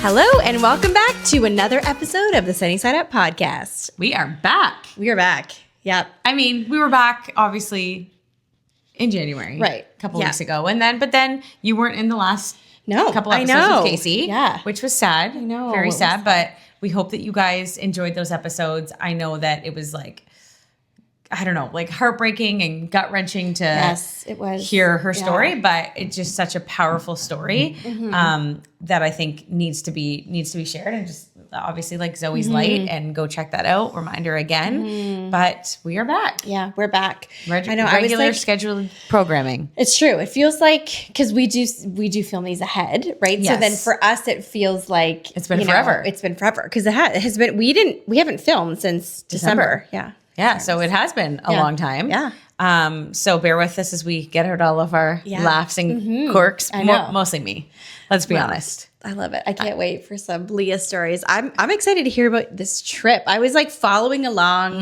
Hello, and welcome back to another episode of the Sunny Side Up podcast. We are back. We are back. Yep. I mean, we were back obviously in January, Right. A couple weeks ago, but then you weren't in the last couple episodes with Casey, which was sad. I know, very sad. But we hope that you guys enjoyed those episodes. I know that it was like, I don't know, like heartbreaking and gut wrenching to it was. hear her story, but it's just such a powerful story that I think needs to be shared, and just obviously like Zoe's Light, and go check that out. Reminder again, but we are back. Yeah, we're back. I know, regular scheduled programming. It's true. It feels like, because we do film these ahead, right? Yes. So then for us, it feels like it's been forever. It's been forever because it has been. We haven't filmed since December. Yeah, so it has been a long time. Yeah. So bear with us as we get out all of our laughs and quirks. I know. Mostly me. Let's be honest. I love it. I can't wait for some Leah stories. I'm excited to hear about this trip. I was like following along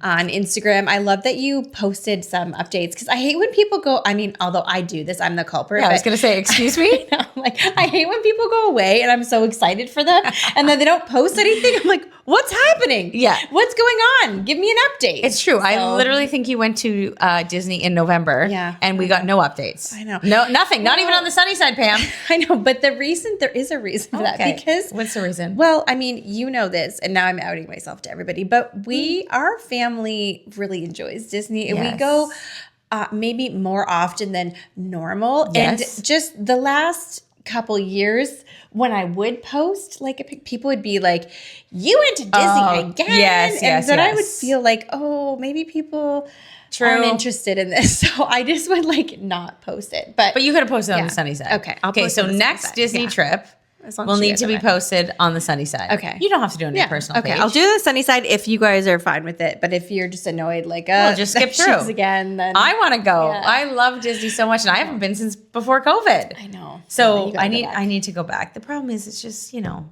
on Instagram. I love that you posted some updates, because I hate when people go, I mean, although I do this, I'm the culprit. Yeah, I was going to say, excuse me? I hate when people go away and I'm so excited for them and then they don't post anything. I'm like, what's happening? Yeah. What's going on? Give me an update. It's true. So, I literally think you went to Disney in November. Yeah. And we got no updates. I know. No, nothing. Not even on the sunny side, Pam. I know. But there is a reason for that, because what's the reason? Well, I mean, you know this, and now I'm outing myself to everybody, but our family really enjoys Disney, and we go maybe more often than normal. Yes. And just the last couple years, when I would post, like, people would be like, "You went to Disney again?" Yes, and then I would feel like, oh, maybe people aren't interested in this, so I just would like not post it. But you could have posted on the sunny side. Okay, I'll post so on the next sunny side. Disney trip will need to be posted on the sunny side. Okay. You don't have to do it on your personal page. Okay, I'll do the sunny side if you guys are fine with it. But if you're just annoyed, like, just skip through again, then I want to go. Yeah. I love Disney so much, and I haven't been since before COVID. I know. So I need to go back. The problem is, it's just, I know,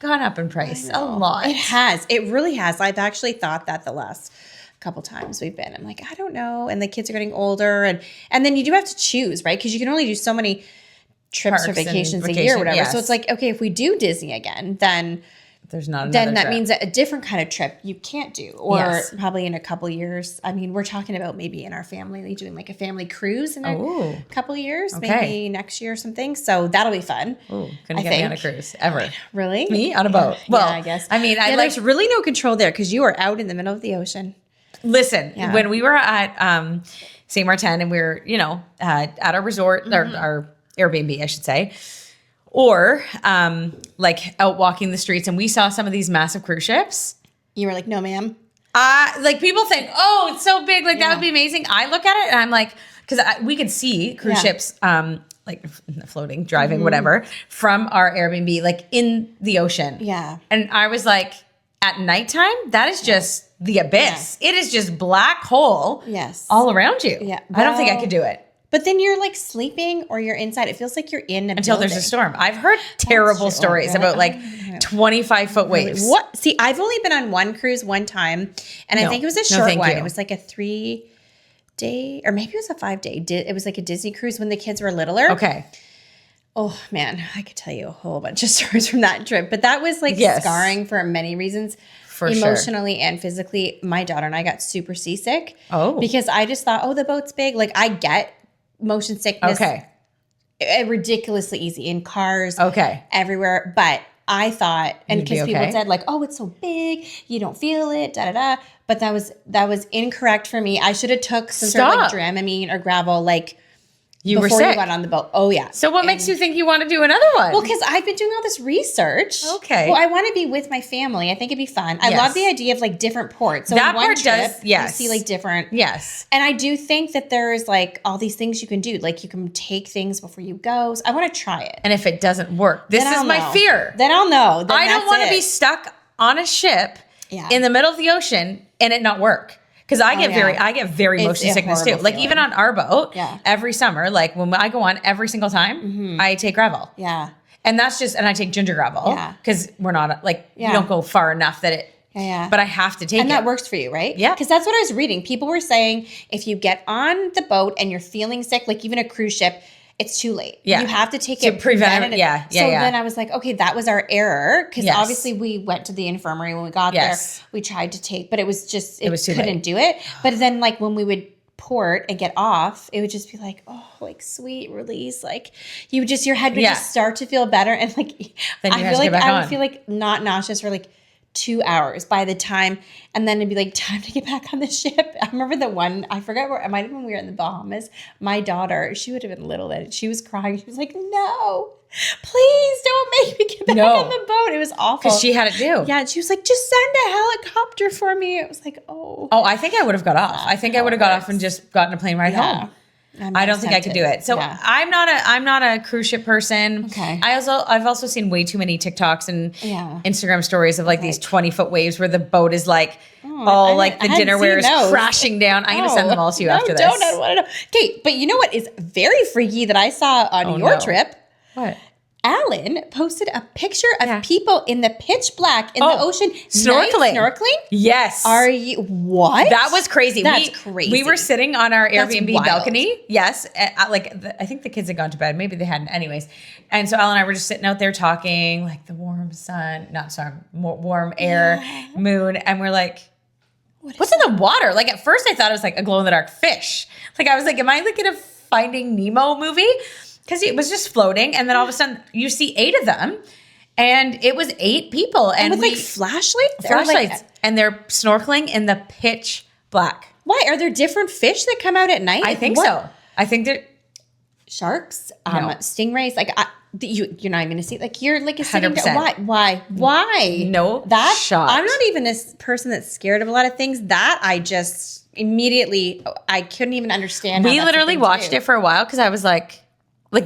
gone up in price a lot. It has. It really has. I've actually thought that the last couple times we've been. I'm like, I don't know. And the kids are getting older, and then you do have to choose, right? Because you can only do so many trips or vacations a year or whatever. Yes. So it's like, okay, if we do Disney again, then there's not another then that trip. Means that a different kind of trip you can't do, or probably in a couple years. I mean, we're talking about maybe in our family doing like a family cruise in a couple years, maybe next year or something. So that'll be fun. Ooh, couldn't get me on a cruise ever. Really? Me on a boat? Well, I guess. I mean, there's really no control there because you are out in the middle of the ocean. Listen, when we were at St. Martin, and we were, at our resort, or our Airbnb, I should say, or like out walking the streets, and we saw some of these massive cruise ships. You were like, no, ma'am. Like, people think, oh, it's so big, like that would be amazing. I look at it and I'm like, because we could see cruise ships, like floating, driving, whatever, from our Airbnb, like in the ocean. Yeah. And I was like, at nighttime, that is just the abyss. Yeah. It is just black hole all around you. Yeah. I don't think I could do it. But then you're like sleeping or you're inside. It feels like you're in a until building. There's a storm. I've heard terrible stories about like 25-foot waves. What? See, I've only been on one cruise one time, and I think it was a short one. It was like a 3-day, or maybe it was a 5-day. It was like a Disney cruise when the kids were littler. Okay. Oh man, I could tell you a whole bunch of stories from that trip, but that was like scarring for many reasons. Emotionally and physically. My daughter and I got super seasick. Because I just thought, the boat's big. Like, I get motion sickness. Ridiculously easy in cars. Everywhere. But I thought, and because people said like, it's so big, you don't feel it, da da da. But that was incorrect for me. I should have took some sort of like Dramamine or Gravel, like, before you got on the boat. Oh, yeah. So what makes you think you want to do another one? Well, because I've been doing all this research. Okay. Well, I want to be with my family. I think it'd be fun. I love the idea of like different ports. So that in one part trip, does, you see like different. Yes. And I do think that there's like all these things you can do. Like you can take things before you go. So I want to try it. And if it doesn't work, this is my fear. Then I'll know. I don't want to be stuck on a ship in the middle of the ocean and it not work. Because I get very motion sickness too. Like even on our boat, every summer, like when I go on every single time, I take Gravel. Yeah. And that's just, and I take ginger Gravel. Yeah. Because we're not like, you don't go far enough that it, but I have to take it. And that works for you, right? Yeah. Because that's what I was reading. People were saying if you get on the boat and you're feeling sick, like even a cruise ship, it's too late. Yeah. You have to take to it preventative. Yeah. So then I was like, okay, that was our error. Because Yes. obviously we went to the infirmary when we got Yes. there. We tried to take, but it was just, it was too couldn't late. do it. But then like when we would port and get off, it would just be like, oh, like sweet release. Like you just, your head would just start to feel better. And like, Then I feel like I would feel like not nauseous for like 2 hours by the time, and then it'd be like time to get back on the ship. I remember the one, I forgot where, it might have been when we were in the Bahamas. My daughter, she would have been little then. She was crying. She was like, no, please don't make me get back on the boat. It was awful. Because she had it due. Yeah. And she was like, just send a helicopter for me. It was like, oh. Oh, I think I would have got off. I think I would have got off and just gotten a plane ride home. I don't think I could do it. So I'm not a cruise ship person. Okay. I've also seen way too many TikToks and Instagram stories of like these 20-foot waves where the boat is like the dinnerware is crashing down. I'm going to send them all to you after this. I don't want to know. Okay, but you know what is very freaky that I saw on your trip? What? Alan posted a picture of people in the pitch black in the ocean snorkeling. Snorkeling? Yes. Are you what? That was crazy. That's crazy. We were sitting on our Airbnb balcony. Yes. I think the kids had gone to bed. Maybe they hadn't. Anyways. And so Alan and I were just sitting out there talking, like the warm warm air, moon. And we're like, what's in the water? Like at first I thought it was like a glow in the dark fish. Like I was like, am I like in a Finding Nemo movie? Because it was just floating, and then all of a sudden you see 8 of them, and it was 8 people, and with like flashlights, like, and they're snorkeling in the pitch black. Why are there different fish that come out at night? I think so. I think they're sharks, stingrays. Like you're not even gonna see. Like you're like a sitting. 100%. Why? No, that shot. I'm not even a person that's scared of a lot of things. That I just immediately I couldn't even understand. We literally watched it for a while because I was like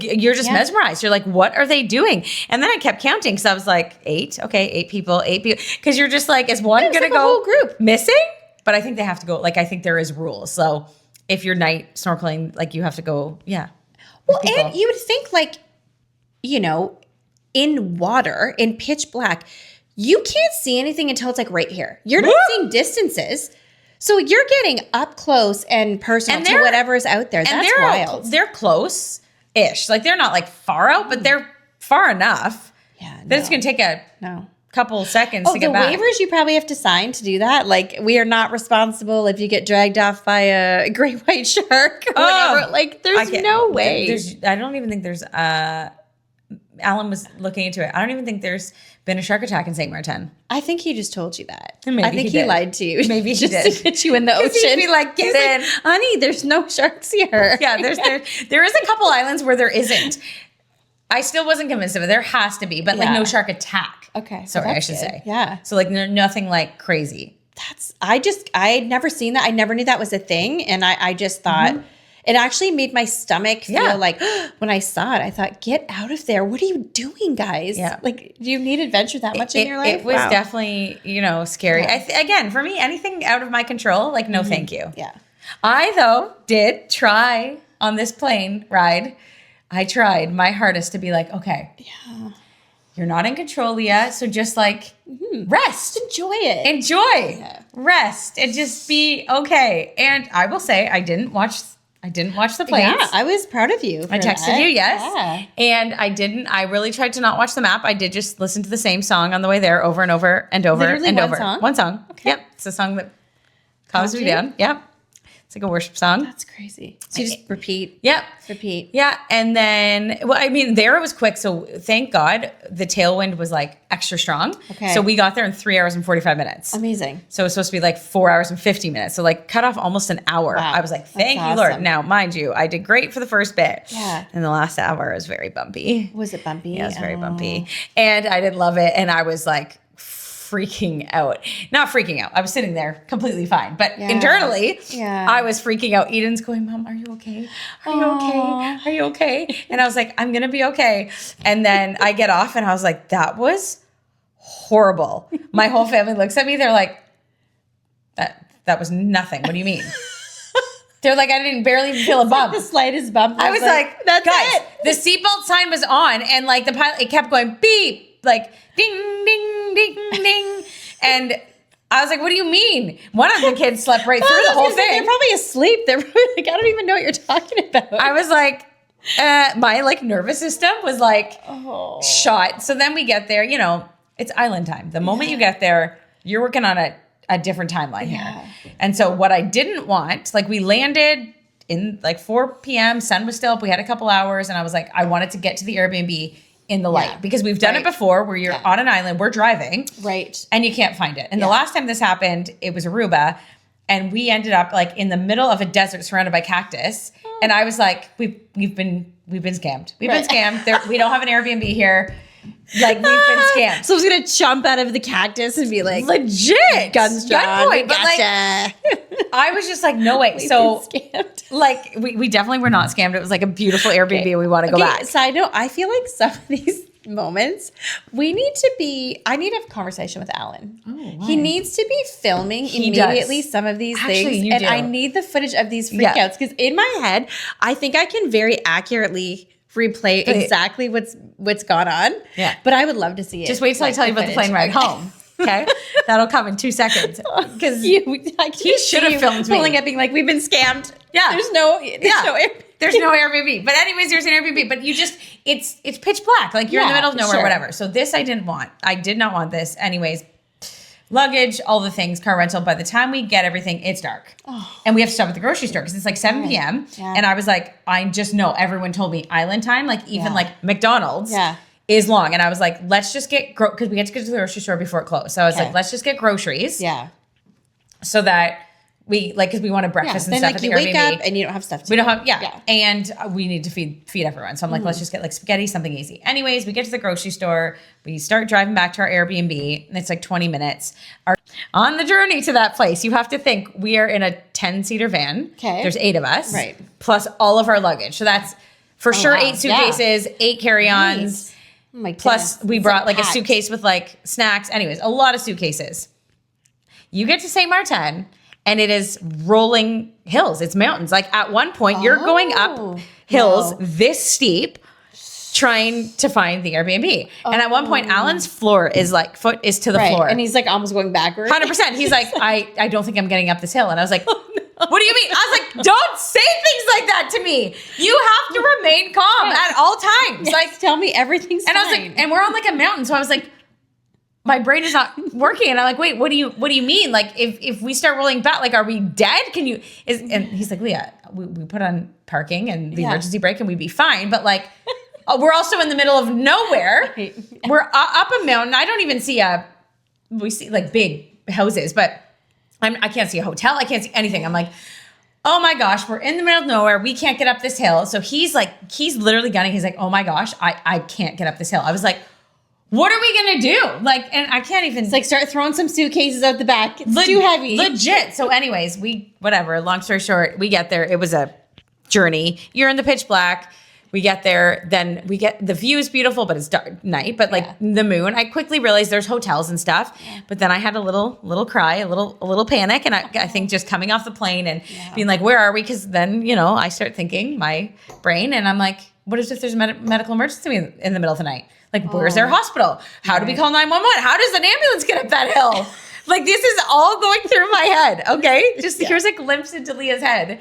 you're just mesmerized. You're like, what are they doing? And then I kept counting because I was like, 8. Okay, 8 people. Because you're just like, is one going to go whole group missing? But I think they have to go. Like, I think there is rules. So if you're night snorkeling, like you have to go. Yeah. Well, and you would think like, in water, in pitch black, you can't see anything until it's like right here. You're not seeing distances. So you're getting up close and personal to whatever is out there. That's wild. They're close-ish. Like they're not like far out, but they're far enough that it's going to take a couple seconds to get back. The waivers you probably have to sign to do that. Like we are not responsible if you get dragged off by a great white shark or whatever. Like there's no way. I don't even think there's Alan was looking into it. I don't even think there's been a shark attack in St. Martin. I think he just told you that. Maybe I think he lied to you. Maybe he did. To get you in the ocean. He'd be like, get in. Like, honey, there's no sharks here. Yeah, there is a couple islands where there isn't. I still wasn't convinced of it. There has to be, but like no shark attack. Okay. Sorry, I should say. Yeah. So like nothing like crazy. I had never seen that. I never knew that was a thing. And I just thought it actually made my stomach feel like when I saw it, I thought, get out of there. What are you doing, guys? Yeah. Like, do you need adventure that much in your life? It was definitely, scary. Yeah. Again, for me, anything out of my control, like, no, thank you. Yeah. I, though, did try on this plane ride. I tried my hardest to be like, okay. Yeah. You're not in control, Leah. So just like rest. Enjoy it. Enjoy. Yeah. Rest. And just be okay. And I will say I didn't watch the planes. Yeah, I was proud of you. I texted you, yes. Yeah. And I really tried to not watch the map. I did just listen to the same song on the way there over and over and over Literally and one over. Song? One song. Okay. Yep. It's a song that calms me down. Yep. It's like a worship song. That's crazy. So you just repeat. Yep. Repeat. Yeah. And then, there it was quick. So thank God the tailwind was like extra strong. Okay. So we got there in 3 hours and 45 minutes. Amazing. So it was supposed to be like 4 hours and 50 minutes. So like cut off almost an hour. Wow. I was like, thank you, Lord. Now, mind you, I did great for the first bit. Yeah. And the last hour was very bumpy. Was it bumpy? Yeah, it was very bumpy. And I didn't love it. And I was like, freaking out. Not freaking out. I was sitting there completely fine. But internally, I was freaking out. Eden's going, Mom, are you okay? Are you okay? Are you okay? And I was like, I'm going to be okay. And then I get off and I was like, that was horrible. My whole family looks at me. They're like, that was nothing. What do you mean? They're like, I didn't barely even feel a bump. The slightest bump. I was like, that's guys, it. The seatbelt sign was on and like the pilot, it kept going beep, like ding, ding, ding, ding. And I was like, what do you mean? One of the kids slept right through the whole thing. They're probably asleep. They're probably like, I don't even know what you're talking about. I was like, my like nervous system was like shot. So then we get there, you know, it's island time. The moment you get there, you're working on a different timeline here. And so what I didn't want, like we landed in like 4 p.m. sun was still up. We had a couple hours and I was like, I wanted to get to the Airbnb in the light because we've done it before where you're on an island, we're driving. Right. And you can't find it. And the last time this happened, it was Aruba. And we ended up like in the middle of a desert surrounded by cactus. And I was like, we've been scammed. We've been scammed. We don't have an Airbnb here. Like we've been scammed. So I was gonna jump out of the cactus and be like, legit guns drawn. Gunpoint. But like, I was just like, no way. We've so been scammed. like we definitely were not scammed. It was like a beautiful Airbnb. And we want to go back. Side note, I feel like some of these moments I need to have a conversation with Alan. He needs to be filming immediately some of these things. And I need the footage of these freakouts because in my head, I think I can very accurately replay exactly what's gone on. Yeah. But I would love to see it. Just wait till I tell you about the plane ride home. Okay. That'll come in 2 seconds. Because he should have filmed me. Pulling up being like, we've been scammed. Yeah. There's no Airbnb. But anyways, there's an Airbnb. But you just, it's pitch black. Like you're in the middle of nowhere, whatever. So this I didn't want. I did not want this. Anyways, luggage, all the things, car rental. By the time we get everything, it's dark. And we have to stop at the grocery store because it's like 7 p.m. Yeah. And I was like, I just know everyone told me island time, like even like McDonald's is long. And I was like, let's just get, because we had to get to the grocery store before it closed. So I was like, let's just get groceries. Yeah. So that we, like, because we wanted breakfast and then, stuff like, at the you Airbnb. wake up and you don't have stuff to We don't have, and we need to feed everyone. So I'm like, let's just get like spaghetti, something easy. Anyways, we get to the grocery store. We start driving back to our Airbnb and it's like 20 minutes. On the journey to that place, you have to think we are in a 10-seater van. Okay. There's 8 of us. Right. Plus all of our luggage. So that's for sure 8 suitcases, 8 carry-ons. Right. Plus we brought like a suitcase with like snacks. Anyways, a lot of suitcases. You get to St. Martin and it is rolling hills. It's mountains. Like at one point you're going up hills this steep trying to find the Airbnb. And at one point Alan's floor is like foot is to the floor. And he's like almost going backwards. 100%. He's like, I don't think I'm getting up this hill. And I was like, what do you mean? I was like, don't say things like that to me. You have to remain calm at all times. Like, tell me everything's fine. I was like, and we're on like a mountain. So I was like, my brain is not working. And I'm like, wait, what do you mean? Like, if we start rolling back, like, are we dead? And he's like, Leah, we put on parking and the emergency brake and we'd be fine. But like, we're also in the middle of nowhere. Right. We're up a mountain. I don't even see we see like big houses, but I can't see a hotel. I can't see anything. I'm like, oh my gosh, we're in the middle of nowhere. We can't get up this hill. So he's literally gunning. He's like, oh my gosh, I can't get up this hill. I was like, what are we going to do? Like, and I can't even. It's like start throwing some suitcases out the back. It's too heavy. Legit. So anyways, whatever, long story short, we get there. It was a journey. You're in the pitch black. We get there, then we get, the view is beautiful, but it's dark night, but like the moon, I quickly realized there's hotels and stuff, but then I had a little cry, a little panic. And I think just coming off the plane and being like, where are we? Cause then, I start thinking my brain and I'm like, what if there's a medical emergency in the middle of the night? Like, where's their hospital? How do we call 911? How does an ambulance get up that hill? Like, this is all going through my head. Okay. Just here's a glimpse into Leah's head.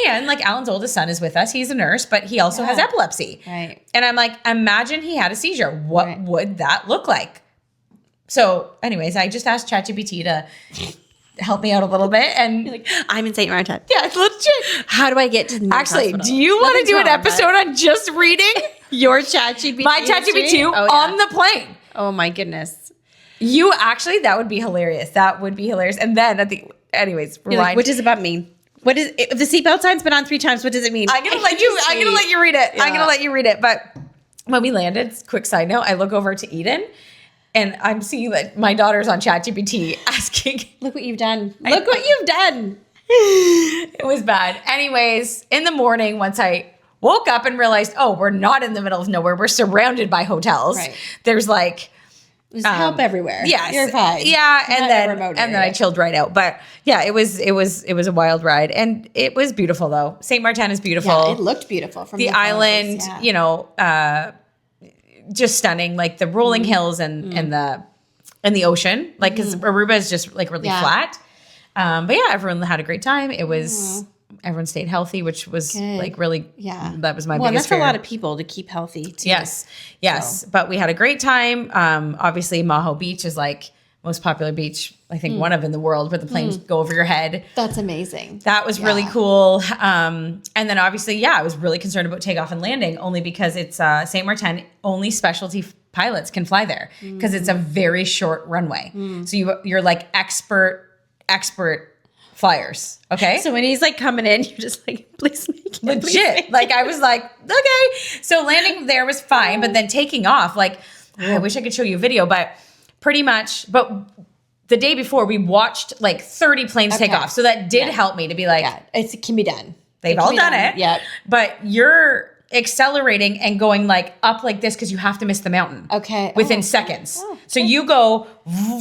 And like Alan's oldest son is with us. He's a nurse, but he also has epilepsy. Right. And I'm like, imagine he had a seizure. What would that look like? So anyways, I just asked ChatGPT to help me out a little bit. And you're like, I'm in St. Martin. Yeah, it's legit. How do I get to the Actually, hospital? Do you want to do an episode on just reading your ChatGPT? My ChatGPT on the plane. Oh my goodness. That would be hilarious. That would be hilarious. And then anyways, like, what does about mean? What is if the seatbelt sign's been on 3 times? What does it mean? I'm gonna let you read it. Yeah. I'm gonna let you read it. But when we landed, quick side note, I look over to Eden, and I'm seeing that my daughter's on ChatGPT asking, "Look what you've done! Look what you've done!" It was bad. Anyways, in the morning, once I woke up and realized, oh, we're not in the middle of nowhere. We're surrounded by hotels. Right. There's like. There's help everywhere. Yes. You're fine. Yeah. And then I chilled right out. But yeah, it was a wild ride. And it was beautiful though. St. Martin is beautiful. Yeah, it looked beautiful from the island, just stunning. Like the rolling hills and the ocean. Like, cause Aruba is just like really flat. But yeah, everyone had a great time. It was everyone stayed healthy, which was like really, that was my biggest fear. Well, that's a lot of people to keep healthy too. Yes. So. But we had a great time. Obviously Maho Beach is like most popular beach, I think one of in the world, where the planes go over your head. That's amazing. That was really cool. And then obviously, I was really concerned about takeoff and landing, only because it's St. Martin, only specialty pilots can fly there because it's a very short runway. So you're like expert flyers. Okay. So when he's like coming in, you're just like, please make it. Legit. Please make it. Like I was like, okay. So landing there was fine, but then taking off, like, I wish I could show you a video, but pretty much, but the day before we watched like 30 planes take off. So that did help me to be like, it can be done. They've all done it. Yeah. But you're accelerating and going like up like this because you have to miss the mountain. Okay. Within seconds. So you go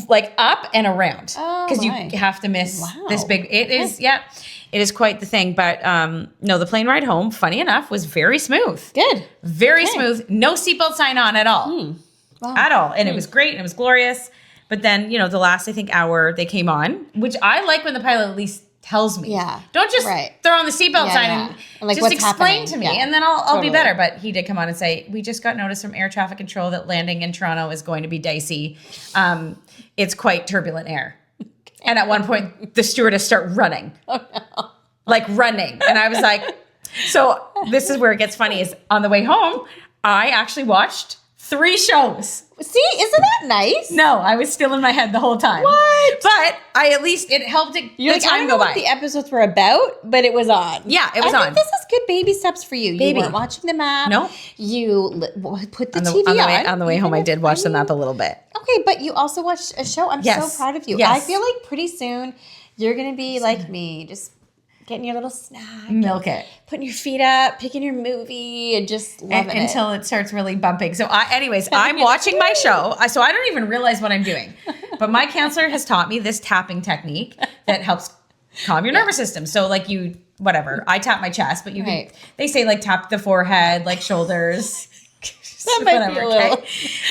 like up and around because you have to miss this big. It is quite the thing. But no, the plane ride home, funny enough, was very smooth. Good. Very smooth. No seatbelt sign on at all. Wow. At all. And it was great and it was glorious. But then, the last, I think, hour they came on, which I like when the pilot at least tells me. Yeah. Don't just throw on the seatbelt sign and like, just explain happening? to me and then I'll be better. But he did come on and say, we just got notice from air traffic control that landing in Toronto is going to be dicey. It's quite turbulent air. And at one point, the stewardess started running. Oh, no. Like running. And I was like, so this is where it gets funny is on the way home, I actually watched 3 shows. See, isn't that nice? No, I was still in my head the whole time. What? But it helped the time go by. What the episodes were about, but it was on. Yeah, it was on. I think this is good baby steps for you. You weren't watching the map. No. You put the TV on. On the way home, I did watch the map a little bit. Okay, but you also watched a show. I'm so proud of you. Yes. I feel like pretty soon you're going to be like me, just getting your little snack. Milk it. Putting your feet up, picking your movie, and just loving it. Until it starts really bumping. So I'm watching my show. So I don't even realize what I'm doing. But my counselor has taught me this tapping technique that helps calm your nervous system. So like I tap my chest, but they say like tap the forehead, like shoulders. That might be a little. Okay?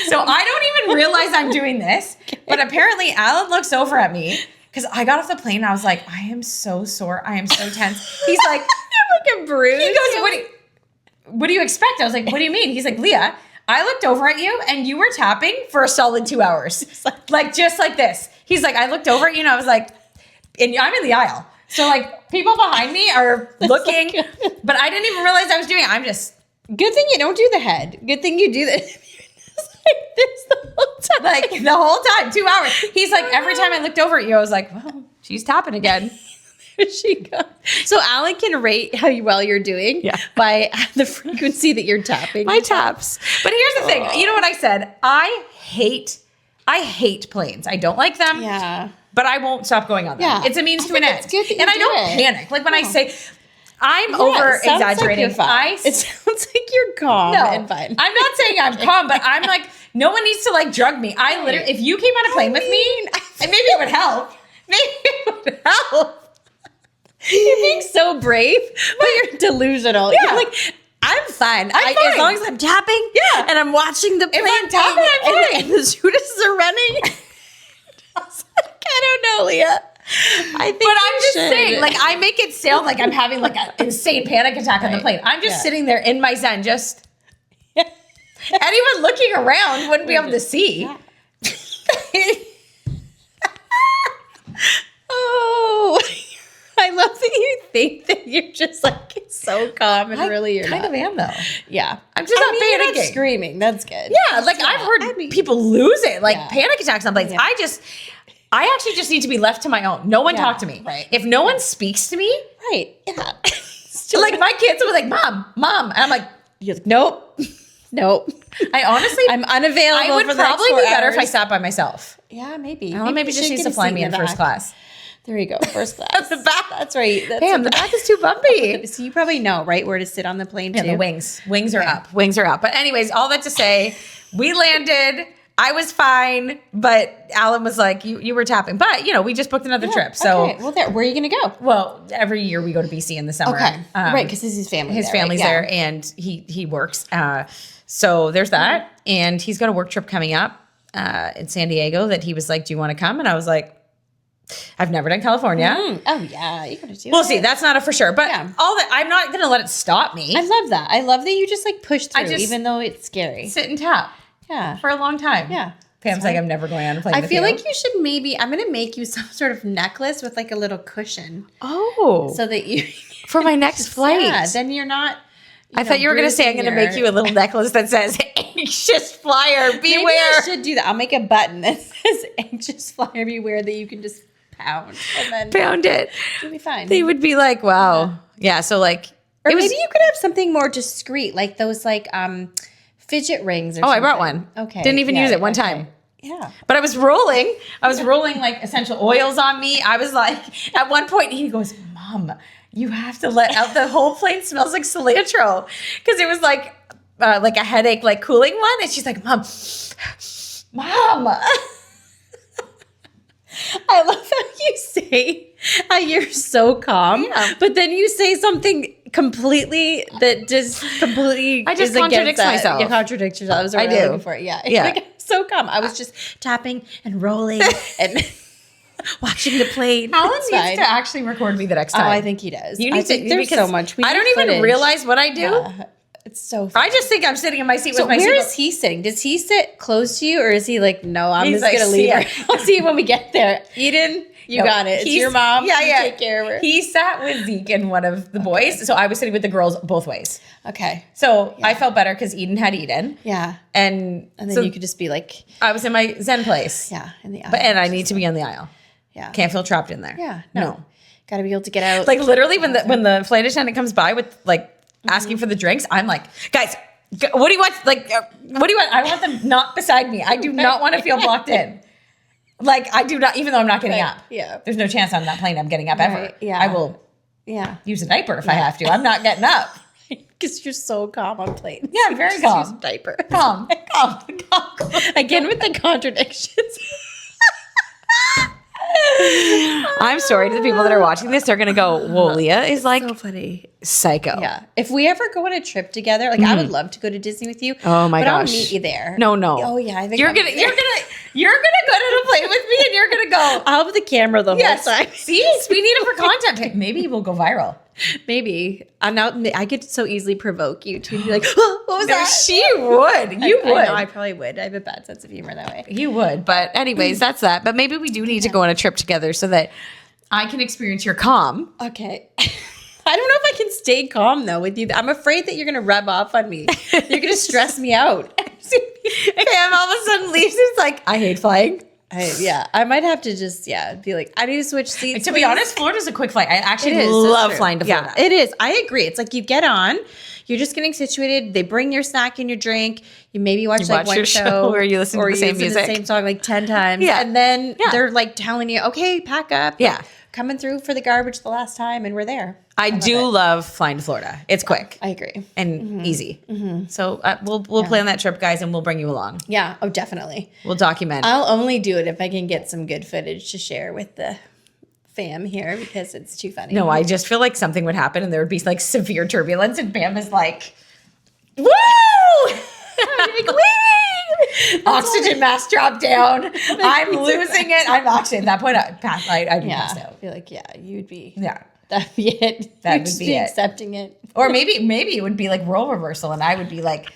So I don't even realize I'm doing this. But apparently Alan looks over at me. Because I got off the plane and I was like, I am so sore. I am so tense. He's like, you're like a bruise. He goes, what do you expect? I was like, what do you mean? He's like, Leah, I looked over at you and you were tapping for a solid 2 hours. Like just like this. He's like, I looked over at you and I was like, and I'm in the aisle. So like people behind me are looking, but I didn't even realize I was doing it. I'm just. Good thing you don't do the head. Good thing you do this. Like this the whole time. Like the whole time, 2 hours. He's like, every time I looked over at you, I was like, well, she's tapping again. There she goes. So Alan can rate how well you're doing by the frequency that you're tapping. My taps. But here's the thing. You know what I said? I hate planes. I don't like them. Yeah. But I won't stop going on them. Yeah. It's a means to an end. It's good that you and I don't panic. Like when I say I'm over exaggerating. It sounds like you're calm and fine. I'm not saying I'm calm, but I'm like, no one needs to like drug me. I literally, if you came on a plane with me, and maybe it would help. Maybe it would help. You're being so brave, but you're delusional. Yeah. You're like, I'm fine. I'm fine. As long as I'm tapping and I'm watching the plane. If I'm tapping, I'm fine. And the stewardesses are running. I don't know, Leah. I think but I'm just saying, like, I make it sound like I'm having like an insane panic attack on the plane. I'm just sitting there in my zen, just anyone looking around wouldn't be able to see. Yeah. Oh, I love that you think that you're just like so calm and really you're kind not. of am though. Yeah, I'm just not panicking. You're not screaming. That's good. Yeah, like I've heard people lose it, like panic attacks on planes. Yeah. I actually just need to be left to my own. No one talk to me. Right. If no one speaks to me, yeah. So like my kids will be like, Mom, and I'm like, you're like, nope. I honestly, I'm unavailable. I would probably be better if I sat by myself. Yeah, maybe. Maybe just needs to fly me in first class. There you go, first class. The back. That's right. Damn, the back is too bumpy. So you probably know, right, where to sit on the plane too. The wings are up. Wings are up. But anyways, all that to say, we landed. I was fine, but Alan was like, you were tapping. But, we just booked another trip. So, well, where are you going to go? Well, every year we go to BC in the summer. Okay. Right, because his family. His family's there, and he works. So there's that. Mm-hmm. And he's got a work trip coming up in San Diego that he was like, do you want to come? And I was like, I've never done California. Oh yeah, you gotta do We'll see. That's not a for sure. But all that, I'm not going to let it stop me. I love that. I love that you just like push through, even though it's scary. Sit and tap. Yeah. For a long time. Yeah. Pam's like, I'm never going on a plane. I feel like you should I'm going to make you some sort of necklace with like a little cushion. Oh. So that you. For my next flight. Yeah, then you're not. I thought you were going to say, I'm going to make you a little necklace that says, anxious flyer, beware. Maybe I should do that. I'll make a button that says, anxious flyer, beware, that you can just pound. And then pound it. It'll be fine. They would be like, wow. Yeah, so like. Or maybe you could have something more discreet, like those like fidget rings or something. I brought one. Okay. Didn't even use it one time. Yeah. But I was rolling like essential oils on me. I was like, at one point he goes, Mom, you have to let out, the whole plane smells like cilantro. Because it was like a headache, like cooling one. And she's like, Mom. I love how you say how you're so calm, but then you say something completely that just completely I just contradicts myself. You contradict yourself. I was really looking for it. Yeah. Like, I'm so calm. I was just tapping and rolling and watching the plane. Alan needs to actually record me the next time. Oh, I think he does. You need to. There's so much. I don't even realize what I do. Yeah. It's so funny. I just think I'm sitting in my seat with my seat. Where is he sitting? Does he sit close to you, or is he like, no, I'm just like, going to leave her. I'll see you when we get there. Eden, you got it. It's your mom. Yeah, you take care of her. He sat with Zeke and one of the boys. So I was sitting with the girls both ways. Okay. So I felt better because Eden had Eden. Yeah. And then so you could just be like. I was in my Zen place. Yeah, in the aisle. And I need to be on the aisle. Yeah. Can't feel trapped in there. Yeah. No. Got to be able to get out. Like literally when the flight attendant comes by with like asking for the drinks, I'm like, guys, what do you want? Like, what do you want? I want them not beside me. I do not want to feel blocked in. Like, I do not, even though I'm not getting up. Yeah. There's no chance on that plane I'm getting up ever. Yeah. I will use a diaper if I have to. I'm not getting up. Because you're so calm on planes. Yeah, I'm very calm. Use a diaper. Calm. Again with the contradictions. I'm sorry to the people that are watching this. They're going to go, whoa, Leah is like so funny. Psycho. Yeah. If we ever go on a trip together, like I would love to go to Disney with you. Oh my gosh. I'll meet you there. No. Oh yeah. I think you're gonna go to the plane with me and you're gonna go. I'll have the camera the whole time. See, we need it for content. Maybe we'll go viral. Maybe. I could so easily provoke you to be like, oh, what was that? She would. You would. I know, I probably would. I have a bad sense of humor that way. You would. But anyways, that's that. But maybe we do need to go on a trip together so that I can experience your calm. Okay. I don't know if I can stay calm though with you. I'm afraid that you're going to rub off on me. You're going to stress me out. Pam all of a sudden leaves. It's like, I hate flying. I might have to just, be like, I need to switch seats. To be honest, Florida's a quick flight. I actually love flying to Florida. Yeah, it is. I agree. It's like you get on, you're just getting situated. They bring your snack and your drink. You maybe watch like one show or you listen to the same music, the same song like 10 times. Yeah. And then they're like telling you, okay, pack up. Yeah. Coming through for the garbage the last time, and we're there. I do love flying to Florida. It's quick. I agree. And easy. Mm-hmm. So we'll plan that trip, guys, and we'll bring you along. Yeah. Oh, definitely. We'll document. I'll only do it if I can get some good footage to share with the fam here because it's too funny. No, I just feel like something would happen and there would be like severe turbulence and Pam is like, woo! Like, wee! Oxygen mask dropped down. I'm losing it. I'm actually at that point, I'd pass out. I feel like, you'd be. Yeah. That'd be it. That would be it. Accepting it. Or maybe it would be like role reversal and I would be like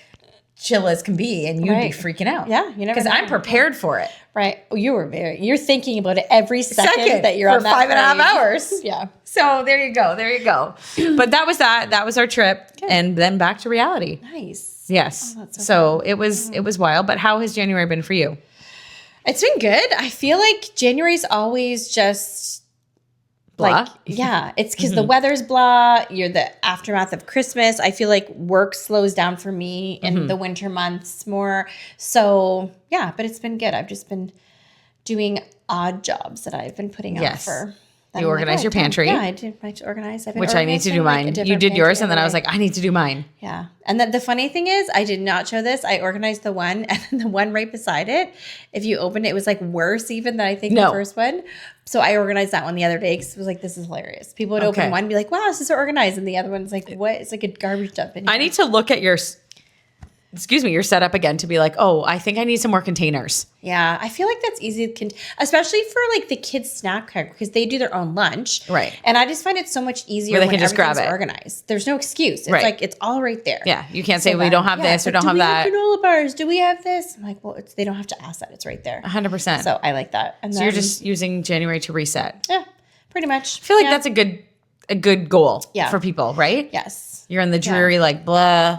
chill as can be and you'd be freaking out. Yeah. You never because I'm prepared for it. Right. Oh, you're thinking about it every second that you're on that for 5.5 hours. Yeah. So there you go. But that was that. That was our trip. Good. And then back to reality. Nice. Yes. Oh, so it was wild. But how has January been for you? It's been good. I feel like January's always just blah. It's because the weather's blah. You're the aftermath of Christmas. I feel like work slows down for me in the winter months more. So but it's been good. I've just been doing odd jobs that I've been putting out for. You organize your pantry. Yeah, I did. I organize. Which I need to do mine. You did yours, and then I was like, I need to do mine. Yeah. And the funny thing is, I did not show this. I organized the one, and then the one right beside it, if you open it, it was like worse even than I think the first one. So I organized that one the other day because it was like, this is hilarious. People would open one and be like, wow, this is so organized. And the other one's like, what? It's like a garbage dump. I need to look at your you're set up again to be like, oh, I think I need some more containers. Yeah, I feel like that's easy, especially for like the kids' snack cart because they do their own lunch. Right. And I just find it so much easier when just grab it. Organized. There's no excuse. It's like, it's all right there. Yeah, you can't say we don't have this or don't have that. Do we have granola bars? Do we have this? I'm like, well, they don't have to ask that. It's right there. 100%. So I like that. And so you're just using January to reset. Yeah, pretty much. I feel like that's a good goal for people, right? Yes. You're in the dreary, blah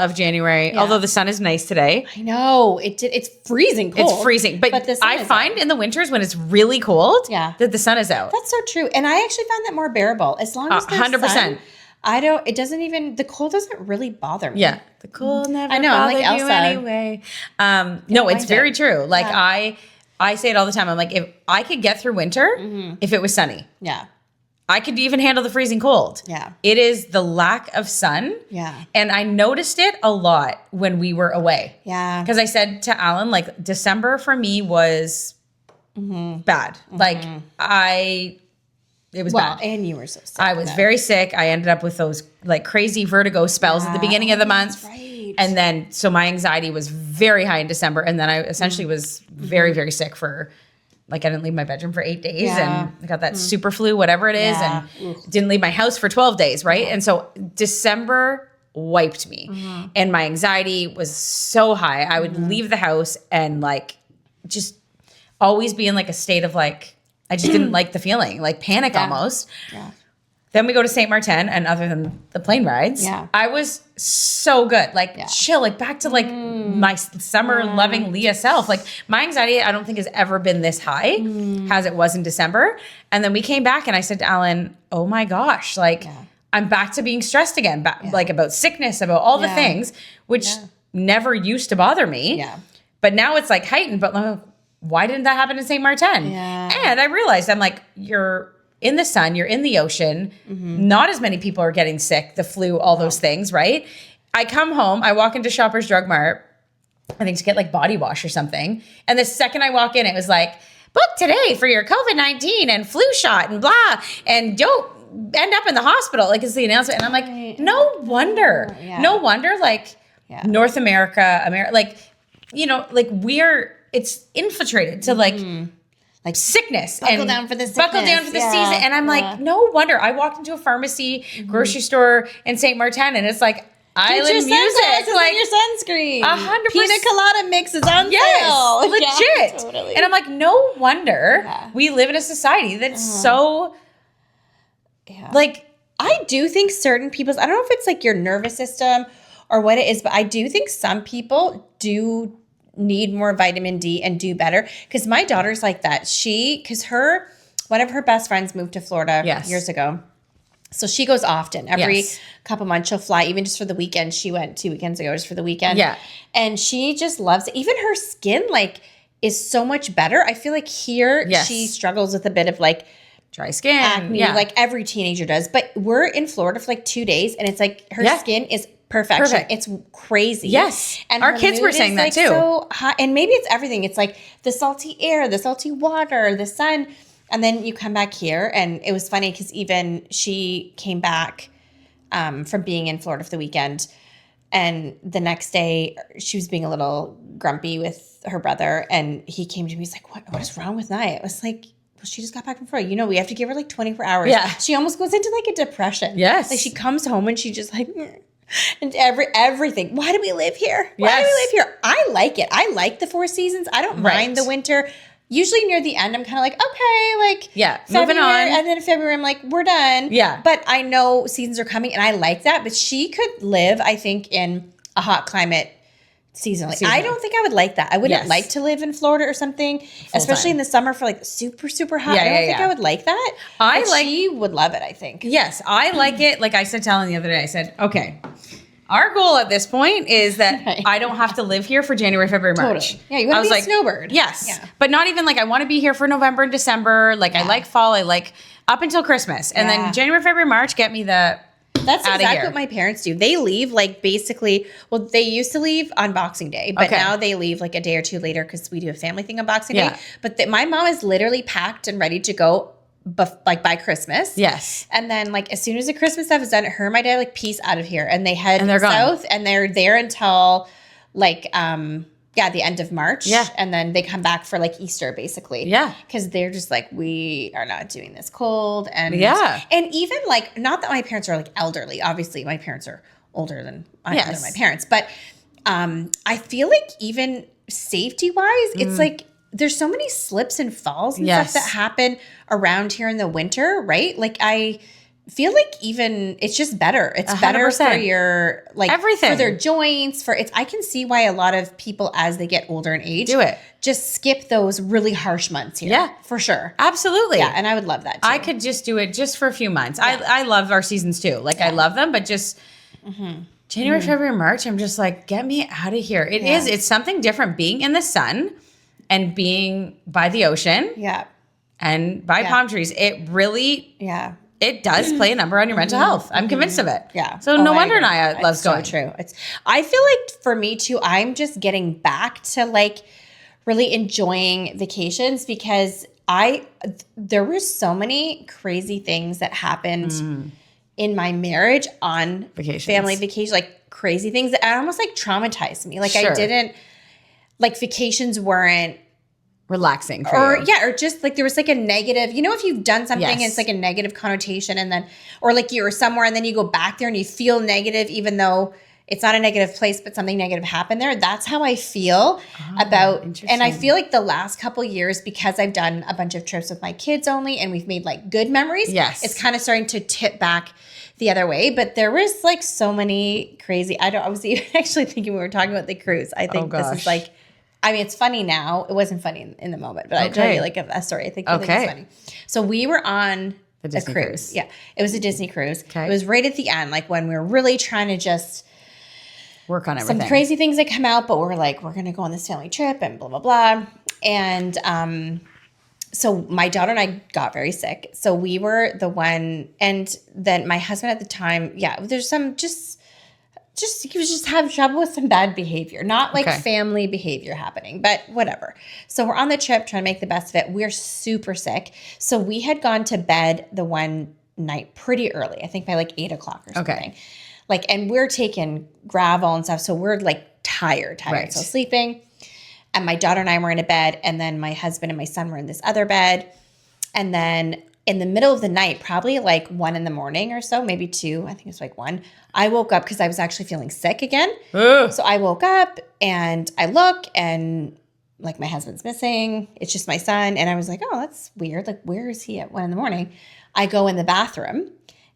of January. Yeah. Although the sun is nice today. I know. It's freezing cold. It's freezing. But I find in the winters when it's really cold that the sun is out. That's so true. And I actually found that more bearable. As long as there's 100%. Sun, the cold doesn't really bother me. Yeah. The cold never bothered you Elsa. Anyway. No, it's very true. Like I say it all the time. I'm like, if I could get through winter if it was sunny. Yeah. I could even handle the freezing cold. Yeah. It is the lack of sun. Yeah. And I noticed it a lot when we were away. Yeah. Because I said to Alan, like, December for me was bad. Like, it was bad. And you were so sick. I was very sick. I ended up with those like crazy vertigo spells at the beginning of the month. That's right. And then, so my anxiety was very high in December. And then I essentially was very, very sick for like I didn't leave my bedroom for 8 days and I got that super flu, whatever it is, and didn't leave my house for 12 days, right? And so December wiped me and my anxiety was so high. I would leave the house and like just always be in like a state of like, I just didn't like the feeling, like panic almost. Yeah. Then we go to Saint Martin, and other than the plane rides, I was so good, like chill, like back to like my summer loving Leah self. Like my anxiety, I don't think has ever been this high as it was in December. And then we came back, and I said to Alan, "Oh my gosh, like I'm back to being stressed again, like about sickness, about all the things which never used to bother me. Yeah, but now it's like heightened. But why didn't that happen in Saint Martin? Yeah, and I realized I'm like you're." In the sun, you're in the ocean. Not as many people are getting sick, the flu, all those things, right? I come home, I walk into Shoppers Drug Mart, I think to get like body wash or something. And the second I walk in, it was like, book today for your COVID-19 and flu shot and blah. And don't end up in the hospital. Like it's the announcement. And I'm like, no wonder. No wonder like North America, like, you know, like it's infiltrated to like sickness buckle down for the season. And I'm like, no wonder. I walked into a pharmacy, grocery store in St. Martin, and it's like island music, like your sunscreen, 100% pina colada mix is on sale. Legit. Yeah, totally. And I'm like, no wonder we live in a society that's so like. I do think certain people's. I don't know if it's like your nervous system or what it is, but I do think some people do need more vitamin D and do better. Because my daughter's like that. One of her best friends moved to Florida years ago. So she goes often. Every couple months she'll fly, even just for the weekend. She went 2 weekends ago just for the weekend. Yeah. And she just loves it. Even her skin like is so much better. I feel like here she struggles with a bit of like dry skin, acne, like every teenager does. But we're in Florida for like 2 days and it's like her skin is perfection. It's crazy. Yes. And our kids were saying that too. So hot. And maybe it's everything. It's like the salty air, the salty water, the sun. And then you come back here. And it was funny because even she came back from being in Florida for the weekend. And the next day she was being a little grumpy with her brother. And he came to me. He's like, what is wrong with Nia? I was like, well, she just got back from Florida. You know, we have to give her like 24 hours. Yeah. She almost goes into like a depression. Yes. Like she comes home and she just like... And everything. Why do we live here? Why do we live here? I like it. I like the 4 seasons. I don't mind the winter. Usually near the end, I'm kind of like, okay, like moving on. And then in February, I'm like, we're done. Yeah. But I know seasons are coming, and I like that. But she could live, I think, in a hot climate seasonally. I don't think I would like that. I wouldn't like to live in Florida or something, especially in the summer for like super, super hot. I don't think I would like that. She would love it, I think. Yes, I like it. Like I said to Ellen the other day, I said, okay, our goal at this point is that I don't have to live here for January, February, March. Totally. Yeah, you want to be a snowbird. Yes. Yeah. But not even like I want to be here for November and December. Like I like fall. I like up until Christmas. And then January, February, March, get me the That's exactly what my parents do. They leave like basically, well, they used to leave on Boxing Day, but now they leave like a day or two later because we do a family thing on Boxing Day. But my mom is literally packed and ready to go like by Christmas. Yes. And then like as soon as the Christmas stuff is done, her and my dad like peace out of here, and they head south, and they're there until like the end of March. Yeah. And then they come back for like Easter basically. Yeah. Because they're just like, we are not doing this cold. And and even like, not that my parents are like elderly. Obviously my parents are older than my parents. But I feel like even safety wise, it's like there's so many slips and falls and stuff that happen around here in the winter, right? Like I feel like even it's just better. It's 100%. Better for your like everything, for their joints, I can see why a lot of people as they get older in age just skip those really harsh months here. Yeah, for sure. Absolutely. Yeah, and I would love that too. I could just do it just for a few months. Yeah. I love our seasons too. Like I love them, but just January, February, March, I'm just like, get me out of here. It's something different being in the sun and being by the ocean. Yeah. And by palm trees. It really it does play a number on your mental health. I'm convinced of it. Yeah. So no wonder Naya loves going. So true. I feel like for me too, I'm just getting back to like really enjoying vacations, because there were so many crazy things that happened in my marriage on family vacation, like crazy things that almost like traumatized me. Like I didn't, like vacations weren't relaxing for you. Or just like there was like a negative, if you've done something and it's like a negative connotation, and then, or like you were somewhere and then you go back there and you feel negative, even though it's not a negative place, but something negative happened there. That's how I feel about, and I feel like the last couple years, because I've done a bunch of trips with my kids only, and we've made like good memories. Yes. It's kind of starting to tip back the other way, but there was like so many crazy, I was even actually thinking we were talking about the cruise. I think this is like, I mean, it's funny now. It wasn't funny in the moment, but I'll tell you like a story. I think it's funny. So we were on a cruise. Yeah. It was a Disney cruise. Okay. It was right at the end, like when we were really trying to just work on everything. Some crazy things that come out, but we're like, we're going to go on this family trip and blah, blah, blah. And so my daughter and I got very sick. So we were the one, and then my husband at the time, there's some he was just having trouble with some bad behavior, not like family behavior happening, but whatever. So we're on the trip trying to make the best of it. We're super sick. So we had gone to bed the one night pretty early, I think by like 8 o'clock or something. Okay. Like, and we're taking gravel and stuff. So we're like tired. Right. So sleeping. And my daughter and I were in a bed. And then my husband and my son were in this other bed. And then in the middle of the night, probably like 1 a.m. or so, maybe 2, I think it was like 1, I woke up because I was actually feeling sick again. So I woke up and I look, and like my husband's missing. It's just my son. And I was like, oh, that's weird. Like, where is he at 1 a.m? I go in the bathroom,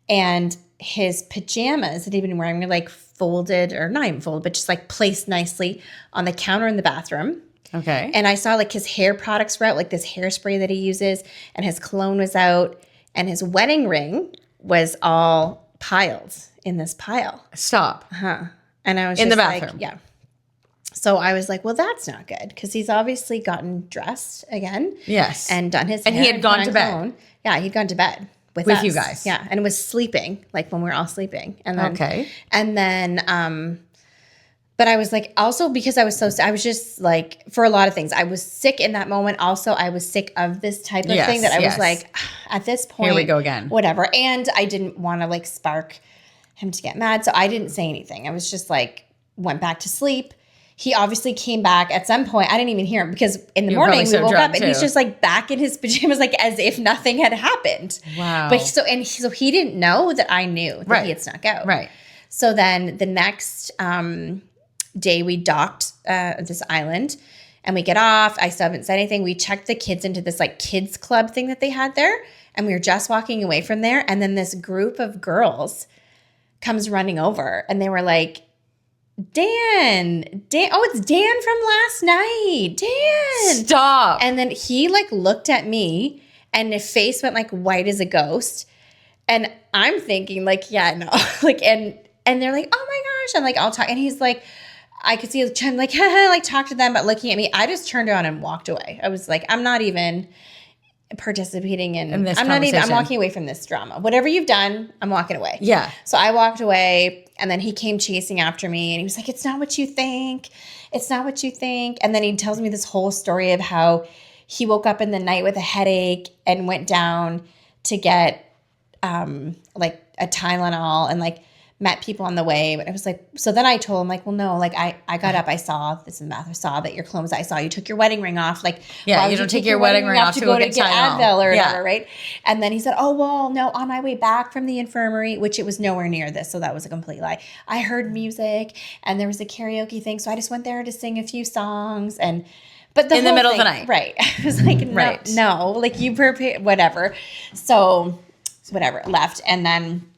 and his pajamas that he'd been wearing were like folded, or not even folded, but just like placed nicely on the counter in the bathroom. Okay. And I saw like his hair products were out, like this hairspray that he uses, and his cologne was out, and his wedding ring was all piled in this pile. Stop. And I was in just the bathroom. Like, yeah. So I was like, well, that's not good, because he's obviously gotten dressed again. Yes. And done his hair. And he had gone to bed. Cologne. Yeah, he'd gone to bed. With you guys. Yeah. And was sleeping, like when we were all sleeping. And then, and then, but I was like, also because I was just like, for a lot of things, I was sick in that moment. Also, I was sick of this type of thing that I was like, at this point, here we go again. Whatever. And I didn't want to like spark him to get mad. So I didn't say anything. I was just like, went back to sleep. He obviously came back at some point. I didn't even hear him, because in the morning we woke up and he's just like back in his pajamas, like as if nothing had happened. Wow. But so he didn't know that I knew that he had snuck out. Right. So then the next day we docked this island, and we get off. I still haven't said anything. We checked the kids into this like kids club thing that they had there, and we were just walking away from there. And then this group of girls comes running over, and they were like, Dan, oh, it's Dan from last night. Dan. Stop. And then he like looked at me, and his face went like white as a ghost. And I'm thinking like, yeah, no. Like, and they're like, oh my gosh. I'm like, I'll talk. And he's like, I could see him like, like talk to them, but looking at me, I just turned around and walked away. I was like, I'm not even participating in this conversation. I'm walking away from this drama. Whatever you've done, I'm walking away. Yeah. So I walked away, and then he came chasing after me, and he was like, it's not what you think. It's not what you think. And then he tells me this whole story of how he woke up in the night with a headache and went down to get like a Tylenol and like met people on the way. But I was like, so then I told him like, well, no, like I got up, I saw this in math, I saw that your clothes, I saw you took your wedding ring off. Like, yeah, you don't take your wedding ring off to go get Advil or whatever, right? And then he said, oh, well, no, on my way back from the infirmary, which it was nowhere near this. So that was a complete lie. I heard music and there was a karaoke thing. So I just went there to sing a few songs but in the middle of the night. Right. I was like, no, like you prepare, whatever. So whatever, left. And then,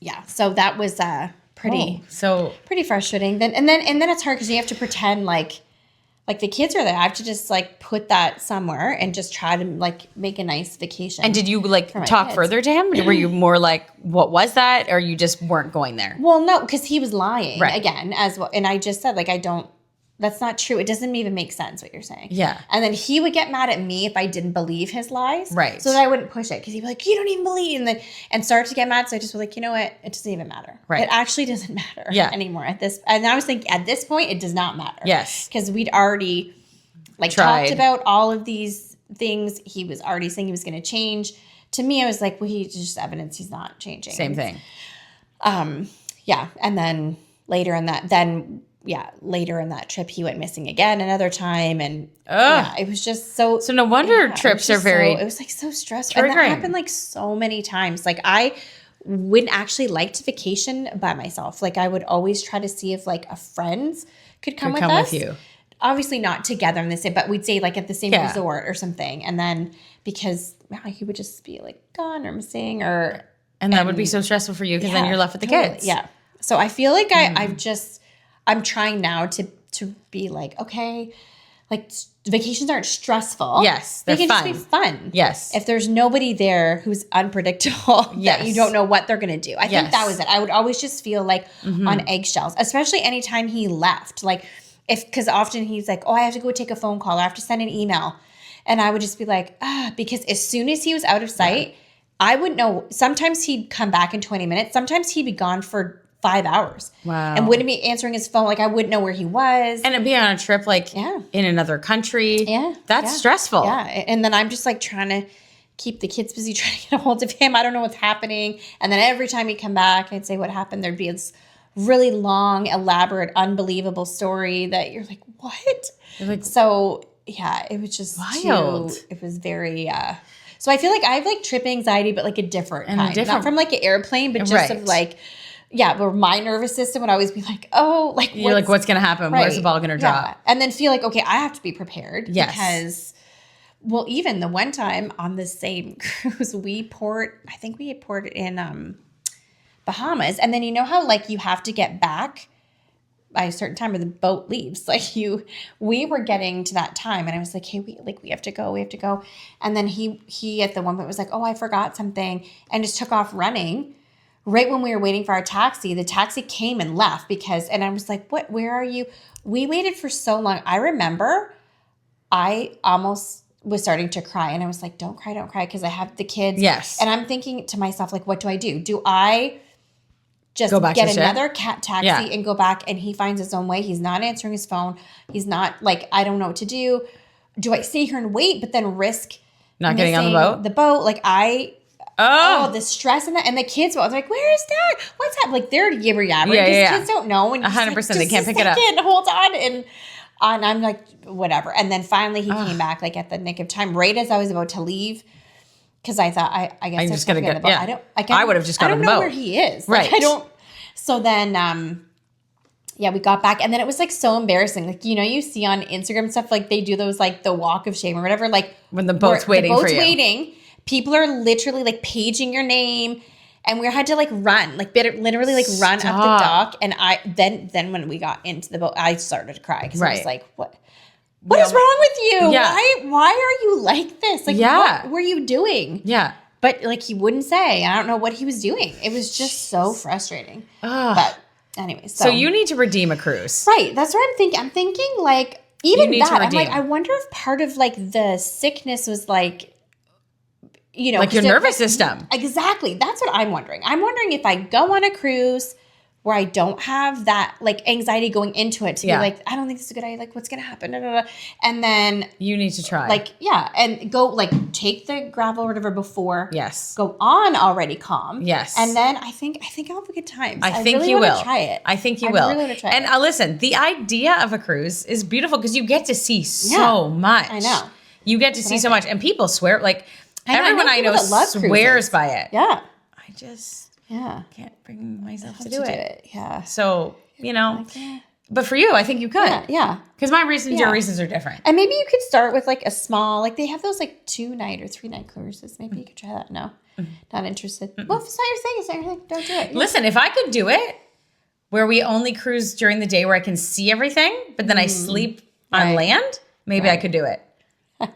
yeah, so that was pretty frustrating. Then it's hard because you have to pretend like the kids are there. I have to just like put that somewhere and just try to like make a nice vacation. And did you like talk further to him? Were you more like, what was that? Or you just weren't going there? Well, no, because he was lying again as well. And I just said like, that's not true. It doesn't even make sense what you're saying. Yeah. And then he would get mad at me if I didn't believe his lies. Right. So that I wouldn't push it because he'd be like, you don't even believe. And start to get mad. So I just was like, you know what? It doesn't even matter. Right. It actually doesn't matter anymore at this. And I was thinking at this point, it does not matter. Yes. Because we'd already like talked about all of these things. He was already saying he was going to change. To me, I was like, well, he's just evidence he's not changing. Same thing. Yeah. And then later in that trip, he went missing again another time. And it was just so no wonder trips are very, it was like so stressful. And that happened like so many times. Like I wouldn't actually like to vacation by myself. Like I would always try to see if like a friends could come with us. With you. Obviously not together in the same, but we'd say like at the same resort or something. And then because he would just be like gone or missing and that would be so stressful for you because then you're left with the kids. Yeah. So I feel like I'm trying now to be like, okay, like vacations aren't stressful. Yes, they can fun. just be fun. Yes. If there's nobody there who's unpredictable, that you don't know what they're going to do. I think that was it. I would always just feel like on eggshells, especially anytime he left. Like because often he's like, oh, I have to go take a phone call or I have to send an email. And I would just be like, because as soon as he was out of sight, I wouldn't know. Sometimes he'd come back in 20 minutes. Sometimes he'd be gone for 5 hours. Wow. And wouldn't be answering his phone. Like I wouldn't know where he was. And it'd be on a trip like in another country. Yeah. That's stressful. Yeah. And then I'm just like trying to keep the kids busy, trying to get a hold of him. I don't know what's happening. And then every time he'd come back, I'd say what happened. There'd be this really long, elaborate, unbelievable story that you're like, what? So yeah, it was just wild. It was very, so I feel like I have like trip anxiety, but like a different kind. Not from like an airplane, but just of like, where my nervous system would always be like, oh, like you're like, what's going to happen? Where's the ball going to drop? And then feel like, okay, I have to be prepared. Yes. Because, well, even the one time on the same cruise, I think we had ported in Bahamas. And then you know how like you have to get back by a certain time or the boat leaves. Like we were getting to that time and I was like, hey, we have to go. And then he at the one point was like, oh, I forgot something and just took off running. Right when we were waiting for our taxi, the taxi came and left and I was like, what, where are you? We waited for so long. I remember I almost was starting to cry and I was like, don't cry. Because I have the kids. Yes. And I'm thinking to myself, like, what do? Do I just get another taxi and go back and he finds his own way? He's not answering his phone. He's not like, I don't know what to do. Do I stay here and wait, but then risk not getting on the boat? The boat. Like the stress and that. And the kids were like, where is Dad? What's that? Like they're yabber-yabbering because kids don't know. And 100%. They can't pick it up. Hold on. And I'm like, whatever. And then finally he came back like at the nick of time, right as I was about to leave. Because I thought, I guess I'm just going to get, I would have just got on the boat. I don't know where he is. Right. Like, so then, we got back. And then it was like so embarrassing. Like, you see on Instagram stuff, like they do those, like the walk of shame or whatever. Like when the boat's waiting for you. Waiting. People are literally like paging your name. And we had to like run, like literally like run up the dock. And then when we got into the boat, I started to cry because I was like, what is wrong with you? Yeah. Why are you like this? Like, what were you doing? Yeah. But like he wouldn't say. I don't know what he was doing. It was just so frustrating. But anyway, so you need to redeem a cruise. Right. That's what I'm thinking. I'm thinking like even that. I'm like, I wonder if part of like the sickness was like, like your nervous system. Exactly. That's what I'm wondering. I'm wondering if I go on a cruise where I don't have that like anxiety going into it to be like, I don't think this is a good idea. Like, what's going to happen? And then you need to try. Like, and go like take the gravel or whatever before. Yes. Go on already calm. Yes. And then I think I'll have a good time. I think really you will try it. I think you will. Really want to try it. And listen, the idea of a cruise is beautiful because you get to see so much. I know. You get to see so much, and people swear like everyone I know swears cruises. By it. Yeah. I just can't bring myself to do it. Yeah. So, but for you, I think you could. Yeah. Because my reasons, your reasons are different. And maybe you could start with like a small, like they have those like 2-night or 3-night cruises. Maybe you could try that. No, not interested. Well, if it's not your thing, it's not your thing. Don't do it. Listen, if I could do it where we only cruise during the day where I can see everything, but then I sleep on land, maybe I could do it.